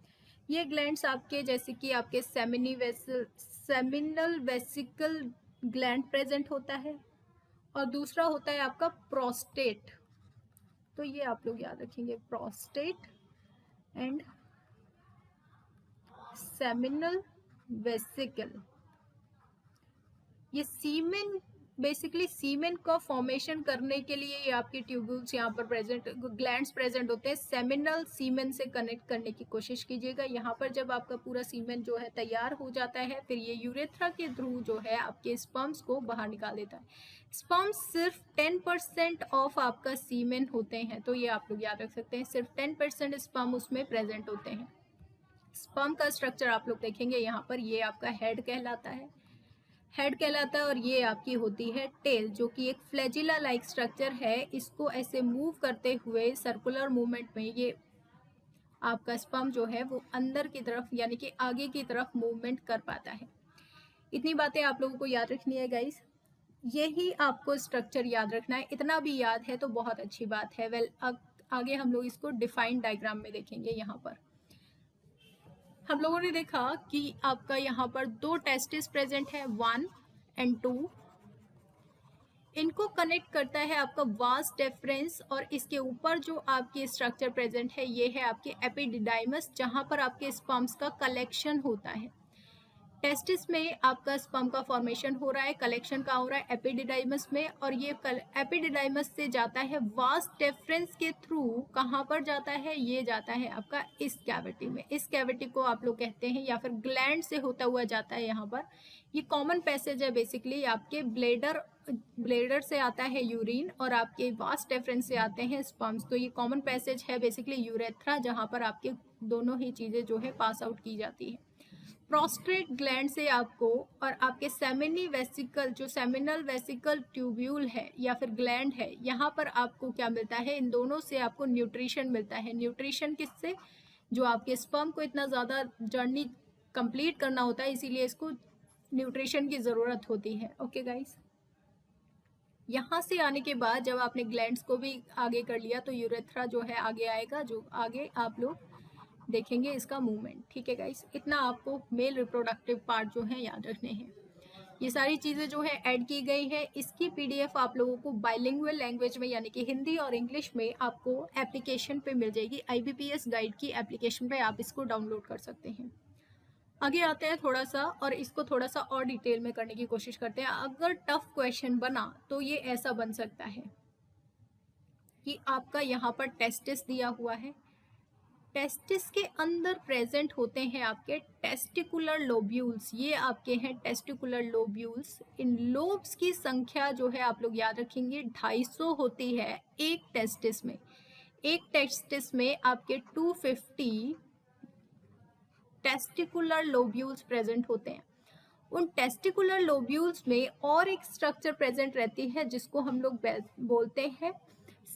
ये ग्लैंड्स आपके जैसे कि आपके सेमिनल वेसिकल ग्लैंड प्रेजेंट होता है, और दूसरा होता है आपका प्रोस्टेट। तो ये आप लोग याद रखेंगे, प्रोस्टेट एंड सेमिनल वेसिकल। ये सीमेन, बेसिकली सीमेन का फॉर्मेशन करने के लिए ये आपके ट्यूब्यूल्स यहाँ पर प्रेजेंट, ग्लैंड्स प्रेजेंट होते हैं। सेमिनल सीमेन से कनेक्ट करने की कोशिश कीजिएगा। यहाँ पर जब आपका पूरा सीमेन जो है तैयार हो जाता है, फिर ये यूरेथ्रा के थ्रू जो है आपके स्पर्म्स को बाहर निकाल देता है। स्पर्म्स सिर्फ 10% ऑफ आपका सीमेन होते हैं, तो ये आप लोग याद रख सकते हैं, सिर्फ 10% स्पर्म उसमें प्रेजेंट होते हैं। स्पर्म का स्ट्रक्चर आप लोग देखेंगे यहाँ पर, ये आपका हेड कहलाता है, और ये आपकी होती है टेल, जो कि एक फ्लैजिला लाइक स्ट्रक्चर है। इसको ऐसे मूव करते हुए सर्कुलर मूवमेंट में ये आपका स्पर्म जो है वो अंदर की तरफ यानी कि आगे की तरफ मूवमेंट कर पाता है। इतनी बातें आप लोगों को याद रखनी है गाइस। यही आपको स्ट्रक्चर याद रखना है, इतना भी याद है तो बहुत अच्छी बात है। वेल आगे हम लोग इसको डिफाइंड डायग्राम में देखेंगे। यहाँ पर हम लोगों ने देखा कि आपका यहाँ पर दो टेस्टिस प्रेजेंट है, 1 and 2। इनको कनेक्ट करता है आपका वास डेफरेंस, और इसके ऊपर जो आपकी स्ट्रक्चर प्रेजेंट है ये है आपके एपिडिडाइमस, जहाँ पर आपके स्पर्म्स का कलेक्शन होता है। टेस्टिस में आपका स्पर्म का फॉर्मेशन हो रहा है, कलेक्शन का हो रहा है एपिडिडाइमस में, और ये एपिडिडाइमस से जाता है वास डेफरेंस के थ्रू। कहाँ पर जाता है? ये जाता है आपका इस कैविटी में। इस कैविटी को आप लोग कहते हैं, या फिर ग्लैंड से होता हुआ जाता है यहाँ पर। ये कॉमन पैसेज है बेसिकली। आपके ब्लेडर से आता है यूरिन, और आपके वास डेफरेंस से आते हैं स्पर्म्स। तो ये कॉमन पैसेज है बेसिकली यूरेथ्रा, जहाँ पर आपके दोनों ही चीज़ें जो है पास आउट की जाती है। प्रोस्टेट ग्लैंड से आपको और आपके सेमिनी वेसिकल, जो सेमिनल वेसिकल ट्यूब्यूल है या फिर ग्लैंड है, यहाँ पर आपको क्या मिलता है? इन दोनों से आपको न्यूट्रिशन मिलता है। न्यूट्रिशन किससे? जो आपके स्पर्म को इतना ज़्यादा जर्नी कंप्लीट करना होता है, इसीलिए इसको न्यूट्रिशन की ज़रूरत होती है। ओके गाइस, यहाँ से आने के बाद जब आपने ग्लैंड्स को भी आगे कर लिया तो यूरेथ्रा जो है आगे आएगा, जो आगे आप लोग देखेंगे इसका मूवमेंट। ठीक है गाइस, इतना आपको मेल रिप्रोडक्टिव पार्ट जो है याद रखने हैं। ये सारी चीज़ें जो है ऐड की गई है। इसकी पीडीएफ आप लोगों को बाइलिंगुअल लैंग्वेज में यानी कि हिंदी और इंग्लिश में आपको एप्लीकेशन पे मिल जाएगी। IBPS गाइड की एप्लीकेशन पे आप इसको डाउनलोड कर सकते हैं। आगे आते हैं थोड़ा सा, और इसको थोड़ा सा और डिटेल में करने की कोशिश करते हैं। अगर टफ क्वेश्चन बना तो ये ऐसा बन सकता है कि आपका यहाँ पर टेस्टिस दिया हुआ है, टेस्टिस के अंदर प्रेजेंट होते हैं आपके टेस्टिकुलर लोब्यूल्स। ये आपके हैं टेस्टिकुलर लोब्यूल्स। इन लोब्स की संख्या जो है आप लोग याद रखेंगे 250 होती है एक टेस्टिस में। एक टेस्टिस में आपके 250 टेस्टिकुलर लोब्यूल्स प्रेजेंट होते हैं। उन टेस्टिकुलर लोब्यूल्स में और एक स्ट्रक्चर प्रेजेंट रहती है जिसको हम लोग बोलते हैं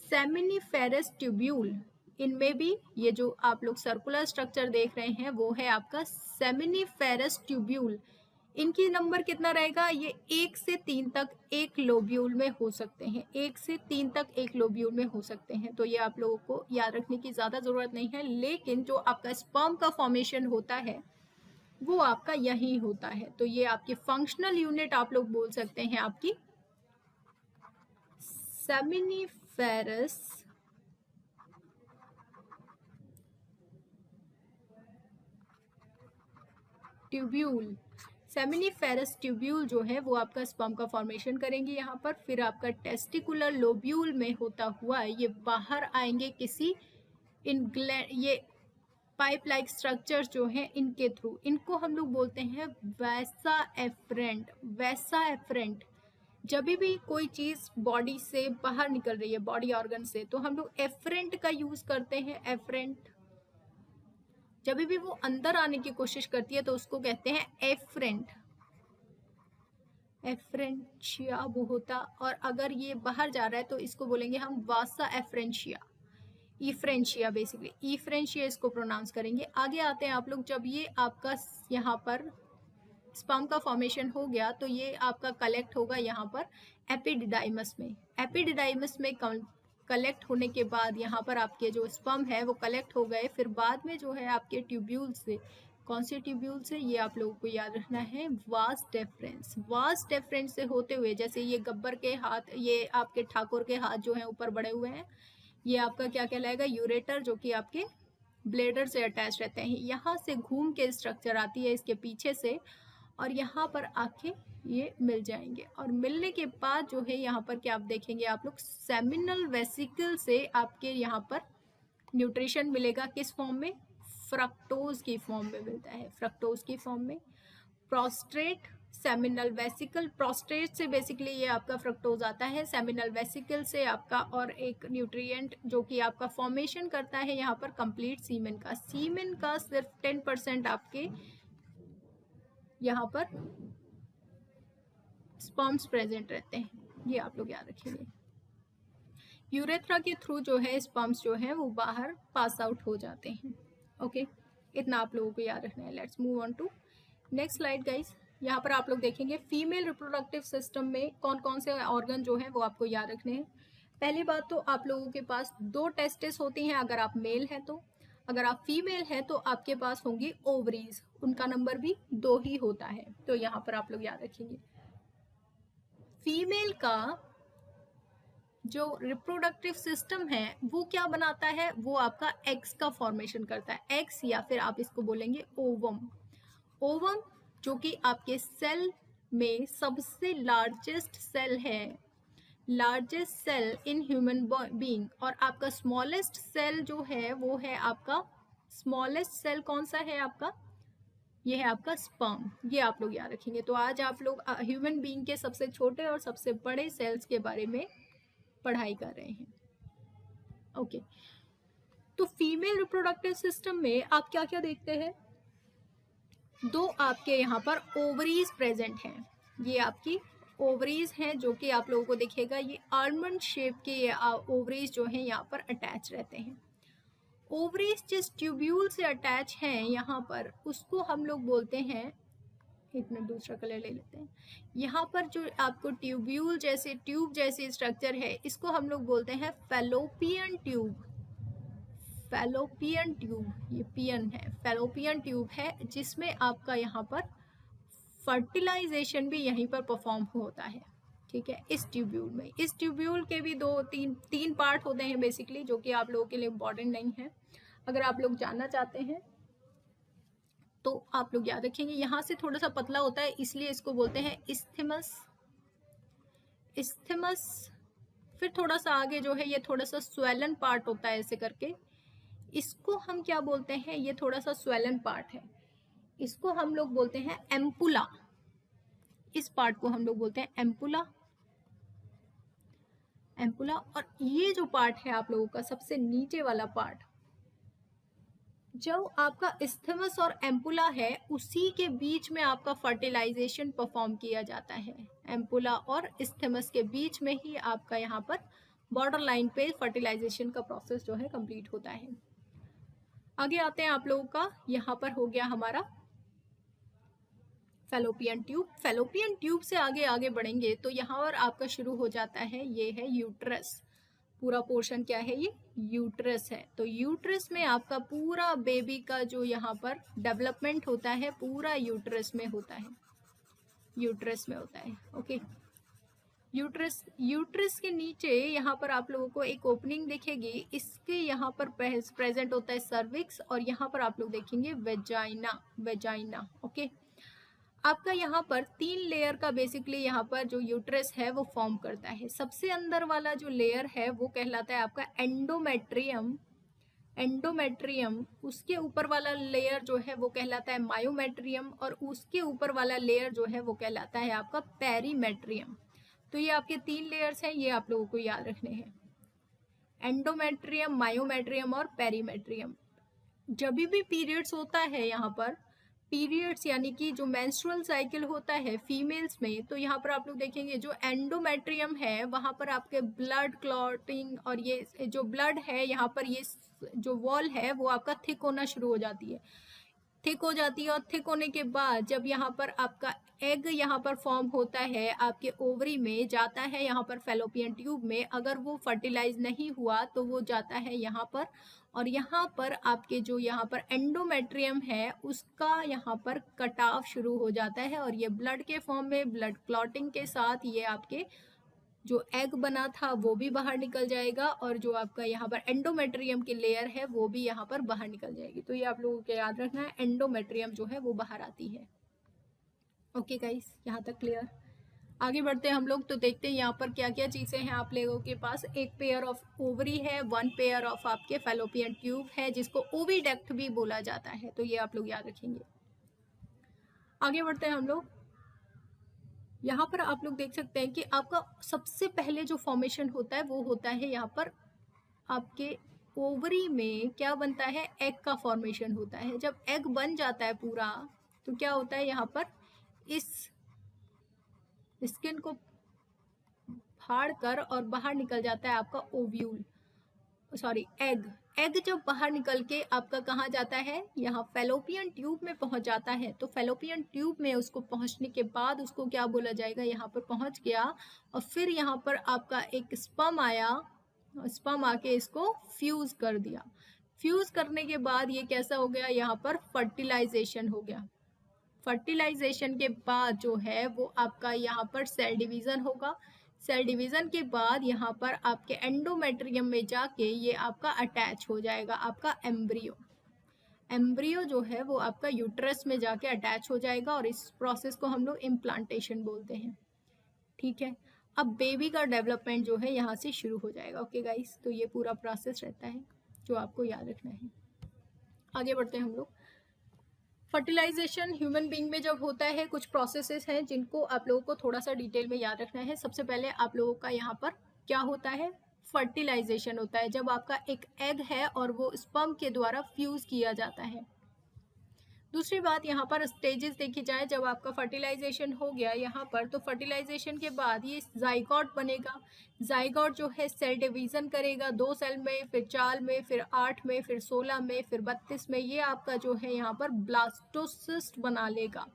सेमिनिफेरस ट्यूब्यूल। इनमें भी ये जो आप लोग सर्कुलर स्ट्रक्चर देख रहे हैं वो है आपका सेमिनिफेरस ट्यूब्यूल। इनकी नंबर कितना रहेगा? ये 1 से 3 तक एक लोब्यूल में हो सकते हैं। 1 से 3 तक एक लोब्यूल में हो सकते हैं। तो ये आप लोगों को याद रखने की ज़्यादा ज़रूरत नहीं है, लेकिन जो आपका स्पर्म का फॉर्मेशन होता है वो आपका यही होता है। तो ये आपकी फंक्शनल यूनिट आप लोग बोल सकते हैं आपकी सेमिनिफेरस ट्यूब्यूल। सेमिनिफेरस ट्यूब्यूल जो है वो आपका स्पर्म का फॉर्मेशन करेंगे यहाँ पर, फिर आपका टेस्टिकुलर लोब्यूल में होता हुआ ये बाहर आएंगे किसी ये पाइप लाइक स्ट्रक्चर जो है इनके थ्रू। इनको हम लोग बोलते हैं वैसा एफरेंट। वैसा एफरेंट, जब भी कोई चीज़ बॉडी से बाहर निकल रही है, बॉडी ऑर्गन से, तो हम लोग एफरेंट का यूज़ करते हैं। एफरेंट जब भी वो अंदर आने की कोशिश करती है तो उसको कहते हैं एफरेंट। एफरेंशिया वो होता, और अगर ये बाहर जा रहा है तो इसको बोलेंगे हम वासा एफरेंशिया, ईफ्रेंशिया बेसिकली। ईफ्रेंशिया इसको प्रोनाउंस करेंगे। आगे आते हैं आप लोग, जब ये आपका यहाँ पर स्पर्म का फॉर्मेशन हो गया तो ये आपका कलेक्ट होगा यहाँ पर एपिडिडाइमस में। एपिडिडाइमस में कलेक्ट होने के बाद यहाँ पर आपके जो स्पर्म है वो कलेक्ट हो गए। फिर बाद में जो है आपके ट्यूब्यूल से, कौन से ट्यूब्यूल से, ये आप लोगों को याद रखना है, वास डेफरेंस। वास डेफरेंस से होते हुए, जैसे ये गब्बर के हाथ, ये आपके ठाकुर के हाथ जो हैं ऊपर बढ़े हुए हैं, ये आपका क्या कहलाएगा? यूरेटर, जो कि आपके ब्लेडर से अटैच रहते हैं। यहाँ से घूम के स्ट्रक्चर आती है इसके पीछे से, और यहाँ पर आके ये मिल जाएंगे। और मिलने के बाद जो है यहाँ पर क्या आप देखेंगे आप लोग, सेमिनल वेसिकल से आपके यहाँ पर न्यूट्रिशन मिलेगा। किस फॉर्म में? फ्रक्टोज की फॉर्म में मिलता है। फ्रक्टोज की फॉर्म में। प्रोस्टेट, सेमिनल वेसिकल, प्रोस्टेट से बेसिकली ये आपका फ्रक्टोज आता है। सेमिनल वेसिकल से आपका और एक न्यूट्रिएंट जो कि आपका फॉर्मेशन करता है यहाँ पर कंप्लीट सीमेन का। सीमेन का सिर्फ 10% आपके यहाँ पर स्पर्म्स प्रेजेंट रहते हैं, ये आप लोग याद रखेंगे। यूरेथ्रा के थ्रू जो है स्पर्म्स जो है वो बाहर पास आउट हो जाते हैं। ओके, इतना आप लोगों को याद रखना है। Let's move on to next slide guys. यहाँ पर आप लोग देखेंगे फीमेल रिप्रोडक्टिव सिस्टम में कौन कौन से ऑर्गन जो है वो आपको याद रखने हैं। पहली बात तो आप लोगों के पास 2 टेस्टिस होती हैं अगर आप मेल हैं तो, अगर आप फीमेल हैं तो आपके पास होंगी ओवरीज, उनका नंबर भी 2 ही होता है। तो यहाँ पर आप लोग याद रखेंगे फीमेल का जो रिप्रोडक्टिव सिस्टम है वो क्या बनाता है, वो आपका एग्स का फॉर्मेशन करता है, एग्स या फिर आप इसको बोलेंगे ओवम। ओवम जो कि आपके सेल में सबसे लार्जेस्ट सेल है, largest cell in human being, और आपका स्मॉलेस्ट सेल जो है वो है आपका, स्मॉलेस्ट सेल कौन सा है आपका, ये है आपका स्पर्म। ये आप लोग याद रखेंगे। तो आज आप लोग ह्यूमन बीइंग के सबसे छोटे और सबसे बड़े सेल्स के बारे में पढ़ाई कर रहे हैं। ओके, तो फीमेल रिप्रोडक्टिव सिस्टम में आप क्या क्या देखते हैं, 2 आपके यहाँ पर ओवरीज प्रेजेंट हैं। ये आपकी ओवरीज हैं जो कि आप लोगों को दिखेगा, ये आलमंड शेप के ओवरीज जो हैं यहाँ पर अटैच रहते हैं। ओवरीज जिस ट्यूब्यूल से अटैच हैं यहाँ पर, उसको हम लोग बोलते हैं, एक मिनट दूसरा कलर ले लेते हैं, यहाँ पर जो आपको ट्यूब्यूल जैसे ट्यूब जैसे स्ट्रक्चर है इसको हम लोग बोलते हैं फैलोपियन ट्यूब। फैलोपियन ट्यूब, ये पियन है, फैलोपियन ट्यूब है जिसमें आपका यहाँ पर फर्टिलाइजेशन भी यहीं पर परफॉर्म होता है। ठीक है, इस ट्यूब्यूल में, इस ट्यूब्यूल के भी 2-3 पार्ट होते हैं बेसिकली, जो कि आप लोगों के लिए इम्पॉर्टेंट नहीं है। अगर आप लोग जानना चाहते हैं तो आप लोग याद रखेंगे, यहाँ से थोड़ा सा पतला होता है इसलिए इसको बोलते हैं इस्थेमस। इस्थेमस, फिर थोड़ा सा आगे जो है ये थोड़ा सा स्वेलन पार्ट होता है ऐसे करके, इसको हम क्या बोलते हैं, ये थोड़ा सा स्वेलन पार्ट है, इसको हम लोग बोलते हैं एम्पुला। इस पार्ट को हम लोग बोलते हैं एम्पुला, एम्पुला। और ये जो पार्ट है आप लोगों का सबसे नीचे वाला पार्ट, जो आपका इस्थेमस और एम्पुला है उसी के बीच में आपका फर्टिलाइजेशन परफॉर्म किया जाता है। एम्पुला और इस्थेमस के बीच में ही आपका यहाँ पर बॉर्डर लाइन पे फर्टिलाइजेशन का प्रोसेस जो है कंप्लीट होता है। आगे आते हैं आप लोगों का, यहाँ पर हो गया हमारा फैलोपियन ट्यूब। फैलोपियन ट्यूब से आगे आगे बढ़ेंगे तो यहाँ पर आपका शुरू हो जाता है, ये है यूट्रस। पूरा पोर्शन क्या है, ये यूट्रस है। तो यूट्रस में आपका पूरा बेबी का जो यहाँ पर डेवलपमेंट होता है पूरा यूट्रस में होता है, यूट्रस में होता है। ओके, यूट्रस के नीचे यहाँ पर आप लोगों को एक ओपनिंग दिखेगी, इसके यहाँ पर प्रेजेंट होता है सर्विक्स, और यहाँ पर आप लोग देखेंगे वेजाइना, वेजाइना। ओके, आपका यहाँ पर 3 लेयर का बेसिकली यहाँ पर जो यूट्रस है वो फॉर्म करता है। सबसे अंदर वाला जो लेयर है वो कहलाता है आपका एंडोमेट्रियम, एंडोमेट्रियम। उसके ऊपर वाला लेयर जो है वो कहलाता है मायोमेट्रियम, और उसके ऊपर वाला लेयर जो है वो कहलाता है आपका पेरीमेट्रियम। तो ये आपके 3 लेयर्स हैं, ये आप लोगों को याद रखने हैं, एंडोमेट्रियम, मायोमेट्रियम और पेरीमेट्रियम। जब भी पीरियड्स होता है यहाँ पर, पीरियड्स यानी कि जो मेंस्ट्रुअल साइकिल होता है फीमेल्स में, तो यहाँ पर आप लोग देखेंगे जो एंडोमेट्रियम है वहाँ पर आपके ब्लड क्लॉटिंग, और ये जो ब्लड है यहाँ पर, ये जो वॉल है वो आपका थिक होना शुरू हो जाती है, थिक हो जाती है। और थिक होने के बाद जब यहाँ पर आपका एग यहाँ पर फॉर्म होता है आपके ओवरी में, जाता है यहाँ पर फैलोपियन ट्यूब में, अगर वो फर्टिलाइज नहीं हुआ तो वो जाता है यहाँ पर, और यहाँ पर आपके जो यहाँ पर एंडोमेट्रियम है उसका यहाँ पर कटाव शुरू हो जाता है, और ये ब्लड के फॉर्म में ब्लड क्लॉटिंग के साथ ये आपके जो एग बना था वो भी बाहर निकल जाएगा, और जो आपका यहाँ पर एंडोमेट्रियम की लेयर है वो भी यहाँ पर बाहर निकल जाएगी। तो ये आप लोगों को याद रखना है, एंडोमेट्रियम जो है वो बाहर आती है। ओके गाइस, यहाँ तक क्लियर। आगे बढ़ते हैं हम लोग, तो देखते हैं यहाँ पर क्या क्या चीज़ें हैं आप लोगों के पास। एक पेयर ऑफ ओवरी है, 1 पेयर ऑफ आपके फैलोपियन ट्यूब है जिसको ओविडक्ट भी बोला जाता है, तो ये आप लोग याद रखेंगे। आगे बढ़ते हैं हम लोग, यहाँ पर आप लोग देख सकते हैं कि आपका सबसे पहले जो फॉर्मेशन होता है वो होता है यहाँ पर आपके ओवरी में क्या बनता है, एग का फॉर्मेशन होता है। जब एग बन जाता है पूरा तो क्या होता है, यहाँ पर इस स्किन को फाड़ कर और बाहर निकल जाता है आपका ओव्यूल, सॉरी एग। एग जब बाहर निकल के आपका कहाँ जाता है, यहाँ फेलोपियन ट्यूब में पहुंच जाता है। तो फेलोपियन ट्यूब में उसको पहुंचने के बाद उसको क्या बोला जाएगा, यहाँ पर पहुंच गया और फिर यहाँ पर आपका एक स्पर्म आया, स्पर्म आके इसको फ्यूज कर दिया। फ्यूज करने के बाद ये कैसा हो गया, यहाँ पर फर्टिलाइजेशन हो गया। फर्टिलाइजेशन के बाद जो है वो आपका यहाँ पर सेल डिवीजन होगा। सेल डिवीजन के बाद यहाँ पर आपके एंडोमेट्रियम में जाके ये आपका अटैच हो जाएगा, आपका एम्ब्रियो। एम्ब्रियो जो है वो आपका यूट्रस में जाके अटैच हो जाएगा और इस प्रोसेस को हम लोग इम्प्लांटेशन बोलते हैं। ठीक है, अब बेबी का डेवलपमेंट जो है यहाँ से शुरू हो जाएगा। ओके गाइस, तो ये पूरा प्रोसेस रहता है जो आपको याद रखना है। आगे बढ़ते हैं हम लोग। फर्टिलाइजेशन ह्यूमन बीइंग में जब होता है, कुछ प्रोसेसेस हैं जिनको आप लोगों को थोड़ा सा डिटेल में याद रखना है। सबसे पहले आप लोगों का यहाँ पर क्या होता है, फर्टिलाइजेशन होता है। जब आपका एक एग है और वो स्पर्म के द्वारा फ्यूज किया जाता है। दूसरी बात, यहाँ पर स्टेजेस देखी जाए, जब आपका फर्टिलाइजेशन हो गया यहाँ पर, तो फर्टिलाइजेशन के बाद ये जाइगोट बनेगा। जाइगोट जो है सेल डिवीजन करेगा, 2 सेल में, फिर 4 में, फिर 8 में, फिर 16 में, फिर 32 में। ये आपका जो है यहाँ पर ब्लास्टोसिस्ट बना लेगा।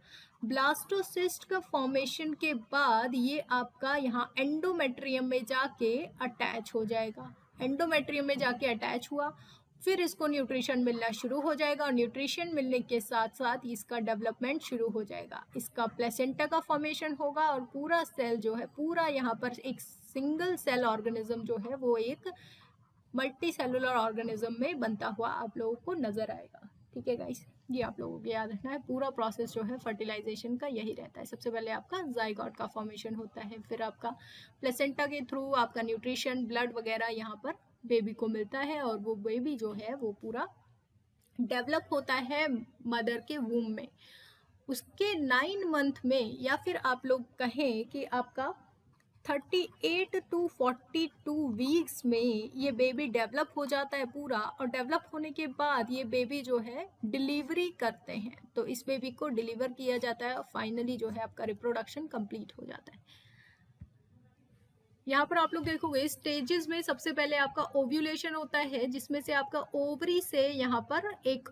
ब्लास्टोसिस्ट का फॉर्मेशन के बाद ये आपका यहाँ एंडोमेट्रियम में जाके अटैच हो जाएगा। एंडोमेट्रियम में जाके अटैच हुआ, फिर इसको न्यूट्रिशन मिलना शुरू हो जाएगा और न्यूट्रिशन मिलने के साथ साथ इसका डेवलपमेंट शुरू हो जाएगा। इसका प्लेसेंटा का फॉर्मेशन होगा और पूरा सेल जो है, पूरा यहाँ पर एक सिंगल सेल ऑर्गेनिज्म जो है वो एक मल्टी सेलुलर ऑर्गेनिज्म में बनता हुआ आप लोगों को नजर आएगा। ठीक है गाइस, ये आप लोगों को याद रखना है। पूरा प्रोसेस जो है फर्टिलाइजेशन का यही रहता है। सबसे पहले आपका जाइगोट का फॉर्मेशन होता है, फिर आपका प्लेसेंटा के थ्रू आपका न्यूट्रिशन, ब्लड वगैरह यहाँ पर बेबी को मिलता है और वो बेबी जो है वो पूरा डेवलप होता है मदर के वूम में। उसके 9 मंथ में, या फिर आप लोग कहें कि आपका 38 टू 42 वीक्स में ये बेबी डेवलप हो जाता है पूरा। और डेवलप होने के बाद ये बेबी जो है डिलीवरी करते हैं, तो इस बेबी को डिलीवर किया जाता है और फाइनली जो है आपका रिप्रोडक्शन कंप्लीट हो जाता है। यहाँ पर आप लोग देखोगे स्टेजेस में सबसे पहले आपका ओव्यूलेशन होता है, जिसमें से आपका ओवरी से यहाँ पर एक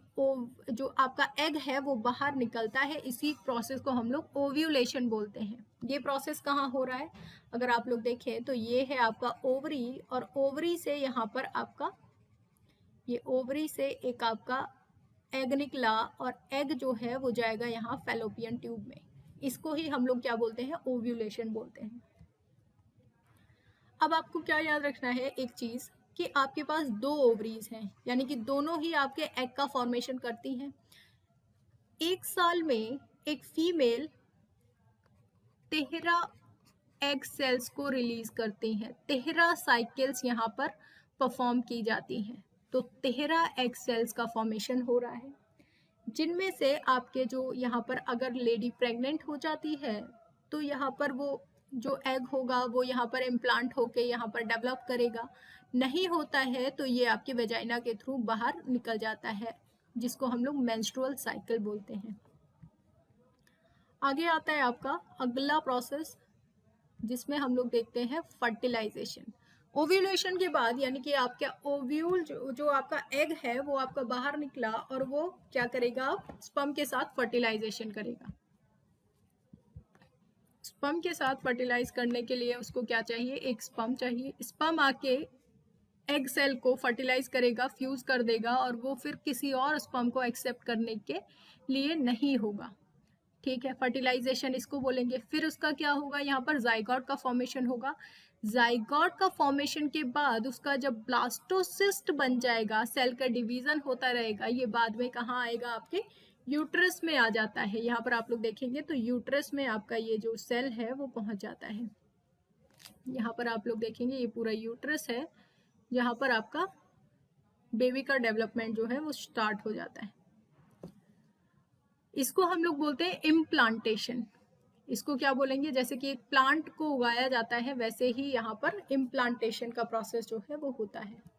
जो आपका एग है वो बाहर निकलता है। इसी प्रोसेस को हम लोग ओव्यूलेशन बोलते हैं। ये प्रोसेस कहाँ हो रहा है, अगर आप लोग देखें तो ये है आपका ओवरी, और ओवरी से यहाँ पर आपका ये ओवरी से एक आपका एग निकला और एग जो है वो जाएगा यहाँ फेलोपियन ट्यूब में। इसको ही हम लोग क्या बोलते हैं, ओव्यूलेशन बोलते हैं। अब आपको क्या याद रखना है, एक चीज कि आपके पास 2 ओवरीज हैं, यानी कि दोनों ही आपके एग का फॉर्मेशन करती हैं। 1 साल में एक फीमेल 13 एग सेल्स को रिलीज करती हैं। 13 साइकिल्स यहाँ पर परफॉर्म की जाती हैं, तो 13 एग सेल्स का फॉर्मेशन हो रहा है, जिनमें से आपके जो यहाँ पर अगर लेडी प्रेग्नेंट हो जाती है तो यहाँ पर वो जो एग होगा वो यहाँ पर इम्प्लांट होके यहाँ पर डेवलप करेगा। नहीं होता है तो ये आपके वेजाइना के थ्रू बाहर निकल जाता है, जिसको हम लोग मेंस्ट्रुअल साइकिल बोलते हैं। आगे आता है आपका अगला प्रोसेस, जिसमें हम लोग देखते हैं फर्टिलाइजेशन। ओव्यूलेशन के बाद, यानी कि आपका ओव्यूल जो आपका एग है वो आपका बाहर निकला और वो क्या करेगा, स्पर्म के साथ फर्टिलाइजेशन करेगा। स्पर्म के साथ फर्टिलाइज करने के लिए उसको क्या चाहिए, एक स्पर्म चाहिए। स्पर्म आके एग सेल को फर्टिलाइज करेगा, फ्यूज कर देगा और वो फिर किसी और स्पर्म को एक्सेप्ट करने के लिए नहीं होगा। ठीक है, फर्टिलाइजेशन इसको बोलेंगे। फिर उसका क्या होगा, यहाँ पर जाइगोट का फॉर्मेशन होगा। जाइगोट का फॉर्मेशन के बाद उसका जब ब्लास्टोसिस्ट बन जाएगा, सेल का डिवीजन होता रहेगा, ये बाद में कहाँ आएगा, आपके यूट्रस में आ जाता है। यहाँ पर आप लोग देखेंगे तो यूट्रस में आपका ये जो सेल है वो पहुंच जाता है। यहाँ पर आप लोग देखेंगे ये पूरा यूट्रस है, जहाँ पर आपका बेबी का डेवलपमेंट जो है वो स्टार्ट हो जाता है। इसको हम लोग बोलते हैं इम्प्लांटेशन। इसको क्या बोलेंगे, जैसे कि एक प्लांट को उगाया जाता है वैसे ही यहाँ पर इम्प्लांटेशन का प्रोसेस जो है वो होता है।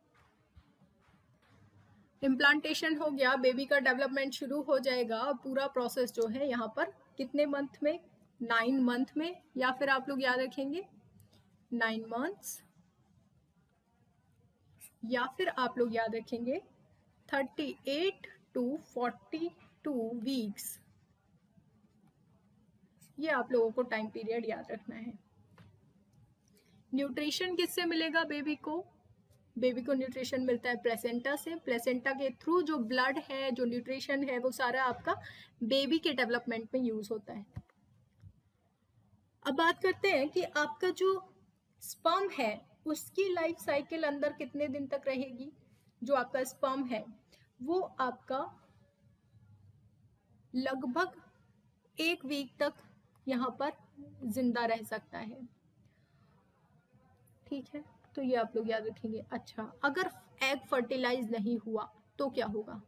इम्प्लांटेशन हो गया, बेबी का डेवलपमेंट शुरू हो जाएगा। पूरा प्रोसेस जो है यहाँ पर कितने मंथ में, 9 मंथ में, या फिर आप लोग याद रखेंगे 9 मंथ्स, या फिर आप लोग याद रखेंगे 38 to 42 वीक्स, ये आप लोगों को टाइम पीरियड याद रखना है। न्यूट्रिशन किससे मिलेगा बेबी को? बेबी को न्यूट्रिशन मिलता है प्लेसेंटा से। प्लेसेंटा के थ्रू जो ब्लड है, जो न्यूट्रिशन है, वो सारा आपका बेबी के डेवलपमेंट में यूज होता है। अब बात करते हैं कि आपका जो स्पर्म है उसकी लाइफ साइकिल अंदर कितने दिन तक रहेगी। जो आपका स्पर्म है वो आपका लगभग 1 वीक तक यहाँ पर जिंदा रह सकता है, ठीक है, तो ये आप लोग याद रखेंगे। अच्छा, अगर एग फर्टिलाइज नहीं हुआ तो क्या होगा?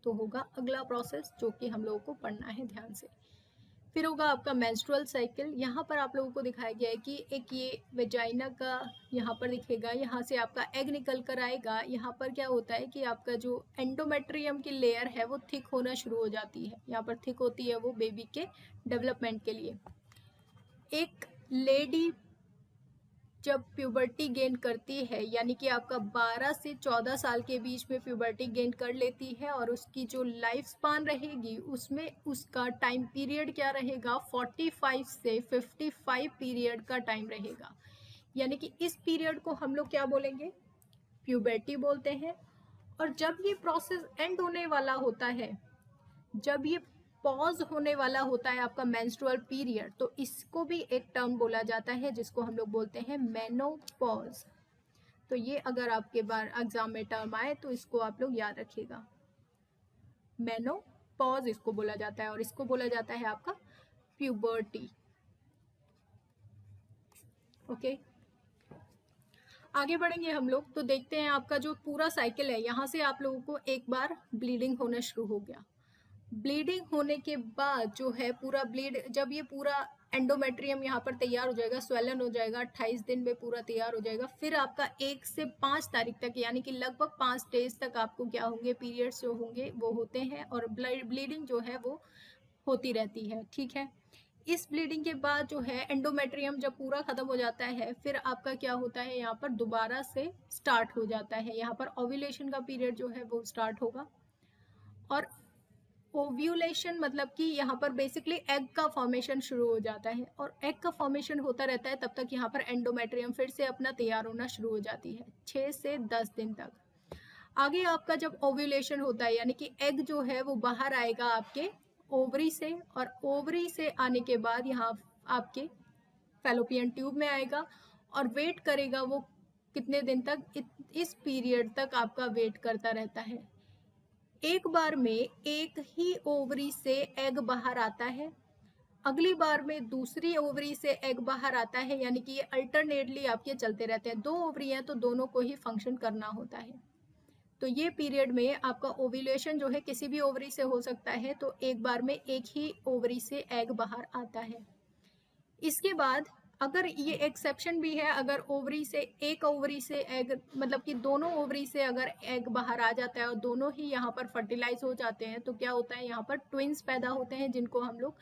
तो होगा अगला प्रोसेस जो कि हम लोगों को पढ़ना है ध्यान से। फिर होगा आपका मेंस्ट्रुअल साइकिल। यहाँ पर आप लोगों को दिखाया गया है कि एक ये वेजाइना का यहाँ पर दिखेगा, यहाँ से आपका एग निकल कर आएगा। यहाँ पर क्या होता है कि आपका जो एंडोमेट्रियम की लेयर है वो थिक होना शुरू हो जाती है। यहाँ पर थिक होती है वो बेबी के डेवलपमेंट के लिए। एक लेडी जब प्यूबर्टी गेन करती है, यानी कि आपका 12 से 14 साल के बीच में प्यूबर्टी गेन कर लेती है, और उसकी जो लाइफ स्पान रहेगी उसमें उसका टाइम पीरियड क्या रहेगा? 45 से 55 पीरियड का टाइम रहेगा। यानी कि इस पीरियड को हम लोग क्या बोलेंगे? प्यूबर्टी बोलते हैं। और जब ये प्रोसेस एंड होने वाला होता है, जब ये पॉज होने वाला होता है आपका मेंस्ट्रुअल पीरियड, तो इसको भी एक टर्म बोला जाता है जिसको हम लोग बोलते हैं मेनोपॉज। तो ये अगर आपके बार एग्जाम में टर्म आए तो इसको आप लोग याद रखिएगा, मेनोपॉज इसको बोला जाता है, और इसको बोला जाता है आपका प्यूबर्टी। ओके, आगे बढ़ेंगे हम लोग तो देखते हैं आपका जो पूरा साइकिल है, यहाँ से आप लोगों को एक बार ब्लीडिंग होना शुरू हो गया। ब्लीडिंग होने के बाद जो है पूरा ब्लीड, जब ये पूरा एंडोमेट्रियम यहाँ पर तैयार हो जाएगा, स्वेलन हो जाएगा, 28 दिन में पूरा तैयार हो जाएगा। फिर आपका 1 से 5 तारीख तक, यानी कि लगभग 5 डेज तक आपको क्या होंगे? पीरियड्स जो होंगे वो होते हैं, और ब्लीडिंग जो है वो होती रहती है, ठीक है। इस ब्लीडिंग के बाद जो है एंडोमेट्रियम जब पूरा खत्म हो जाता है, फिर आपका क्या होता है? यहाँ पर दोबारा से स्टार्ट हो जाता है। यहाँ पर ओव्यूलेशन का पीरियड जो है वो स्टार्ट होगा, और ओव्यूलेशन मतलब कि यहाँ पर बेसिकली एग का फॉर्मेशन शुरू हो जाता है, और एग का फॉर्मेशन होता रहता है तब तक यहाँ पर एंडोमेट्रियम फिर से अपना तैयार होना शुरू हो जाती है 6 से 10 दिन तक। आगे आपका जब ओव्यूलेशन होता है, यानी कि एग जो है वो बाहर आएगा आपके ओवरी से, और ओवरी से आने के बाद यहाँ आपके फैलोपियन ट्यूब में आएगा, और वेट करेगा वो कितने दिन तक? इस पीरियड तक आपका वेट करता रहता है। एक बार में एक ही ओवरी से एग बाहर आता है, अगली बार में दूसरी ओवरी से एग बाहर आता है, यानी कि ये अल्टरनेटली आपके चलते रहते हैं। 2 ओवरी हैं तो दोनों को ही फंक्शन करना होता है। तो ये पीरियड में आपका ओव्यूलेशन जो है किसी भी ओवरी से हो सकता है, तो एक बार में एक ही ओवरी से एग बाहर आता है। इसके बाद अगर ये एक्सेप्शन भी है, अगर ओवरी से एक ओवरी से एग, मतलब कि दोनों ओवरी से अगर एग बाहर आ जाता है और दोनों ही यहाँ पर फर्टिलाइज हो जाते हैं, तो क्या होता है? यहाँ पर ट्विंस पैदा होते हैं, जिनको हम लोग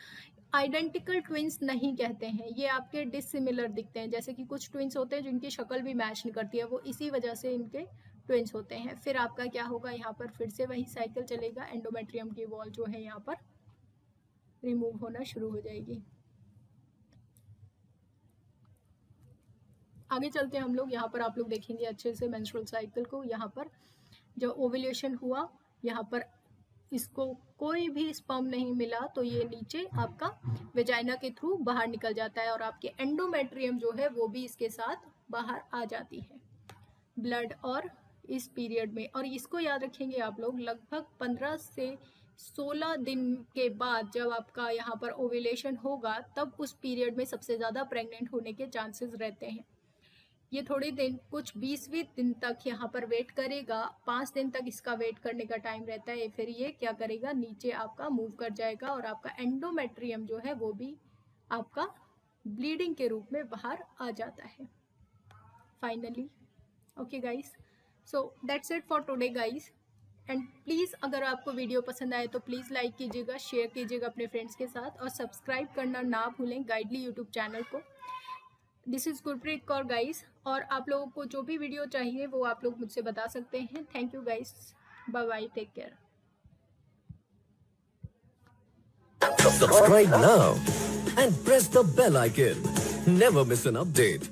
आइडेंटिकल ट्विंस नहीं कहते हैं, ये आपके डिसिमिलर दिखते हैं। जैसे कि कुछ ट्विंस होते हैं जिनकी शक्ल भी मैच नहीं करती है, वो इसी वजह से इनके ट्विंस होते हैं। फिर आपका क्या होगा? यहाँ पर फिर से वही साइकिल चलेगा, एंडोमेट्रियम की वॉल जो है यहाँ पर रिमूव होना शुरू हो जाएगी। आगे चलते हैं हम लोग, यहाँ पर आप लोग देखेंगे अच्छे से मेंस्ट्रुअल साइकिल को। यहाँ पर जब ओव्यूलेशन हुआ, यहाँ पर इसको कोई भी स्पर्म नहीं मिला, तो ये नीचे आपका वेजाइना के थ्रू बाहर निकल जाता है, और आपके एंडोमेट्रियम जो है वो भी इसके साथ बाहर आ जाती है ब्लड और इस पीरियड में। और इसको याद रखेंगे आप लोग, लगभग 15 से 16 दिन के बाद जब आपका यहाँ पर ओव्यूलेशन होगा, तब उस पीरियड में सबसे ज़्यादा प्रेग्नेंट होने के चांसेस रहते हैं। ये थोड़े दिन, कुछ 20 दिन तक यहाँ पर वेट करेगा, 5 दिन तक इसका वेट करने का टाइम रहता है। फिर ये क्या करेगा? नीचे आपका मूव कर जाएगा, और आपका एंडोमेट्रियम जो है वो भी आपका ब्लीडिंग के रूप में बाहर आ जाता है finally. Okay guys, so that's it for today guys. And please अगर आपको वीडियो पसंद आए तो प्लीज़ लाइक कीजिएगा, शेयर कीजिएगा अपने फ्रेंड्स के साथ, और सब्सक्राइब करना ना भूलें गाइडली यूट्यूब चैनल को। This is Gurpreet Kaur guys, और आप लोगों को जो भी वीडियो चाहिए वो आप लोग मुझसे बता सकते हैं। Thank you guys, bye bye, take care. Subscribe now and press the bell icon. Never miss an update.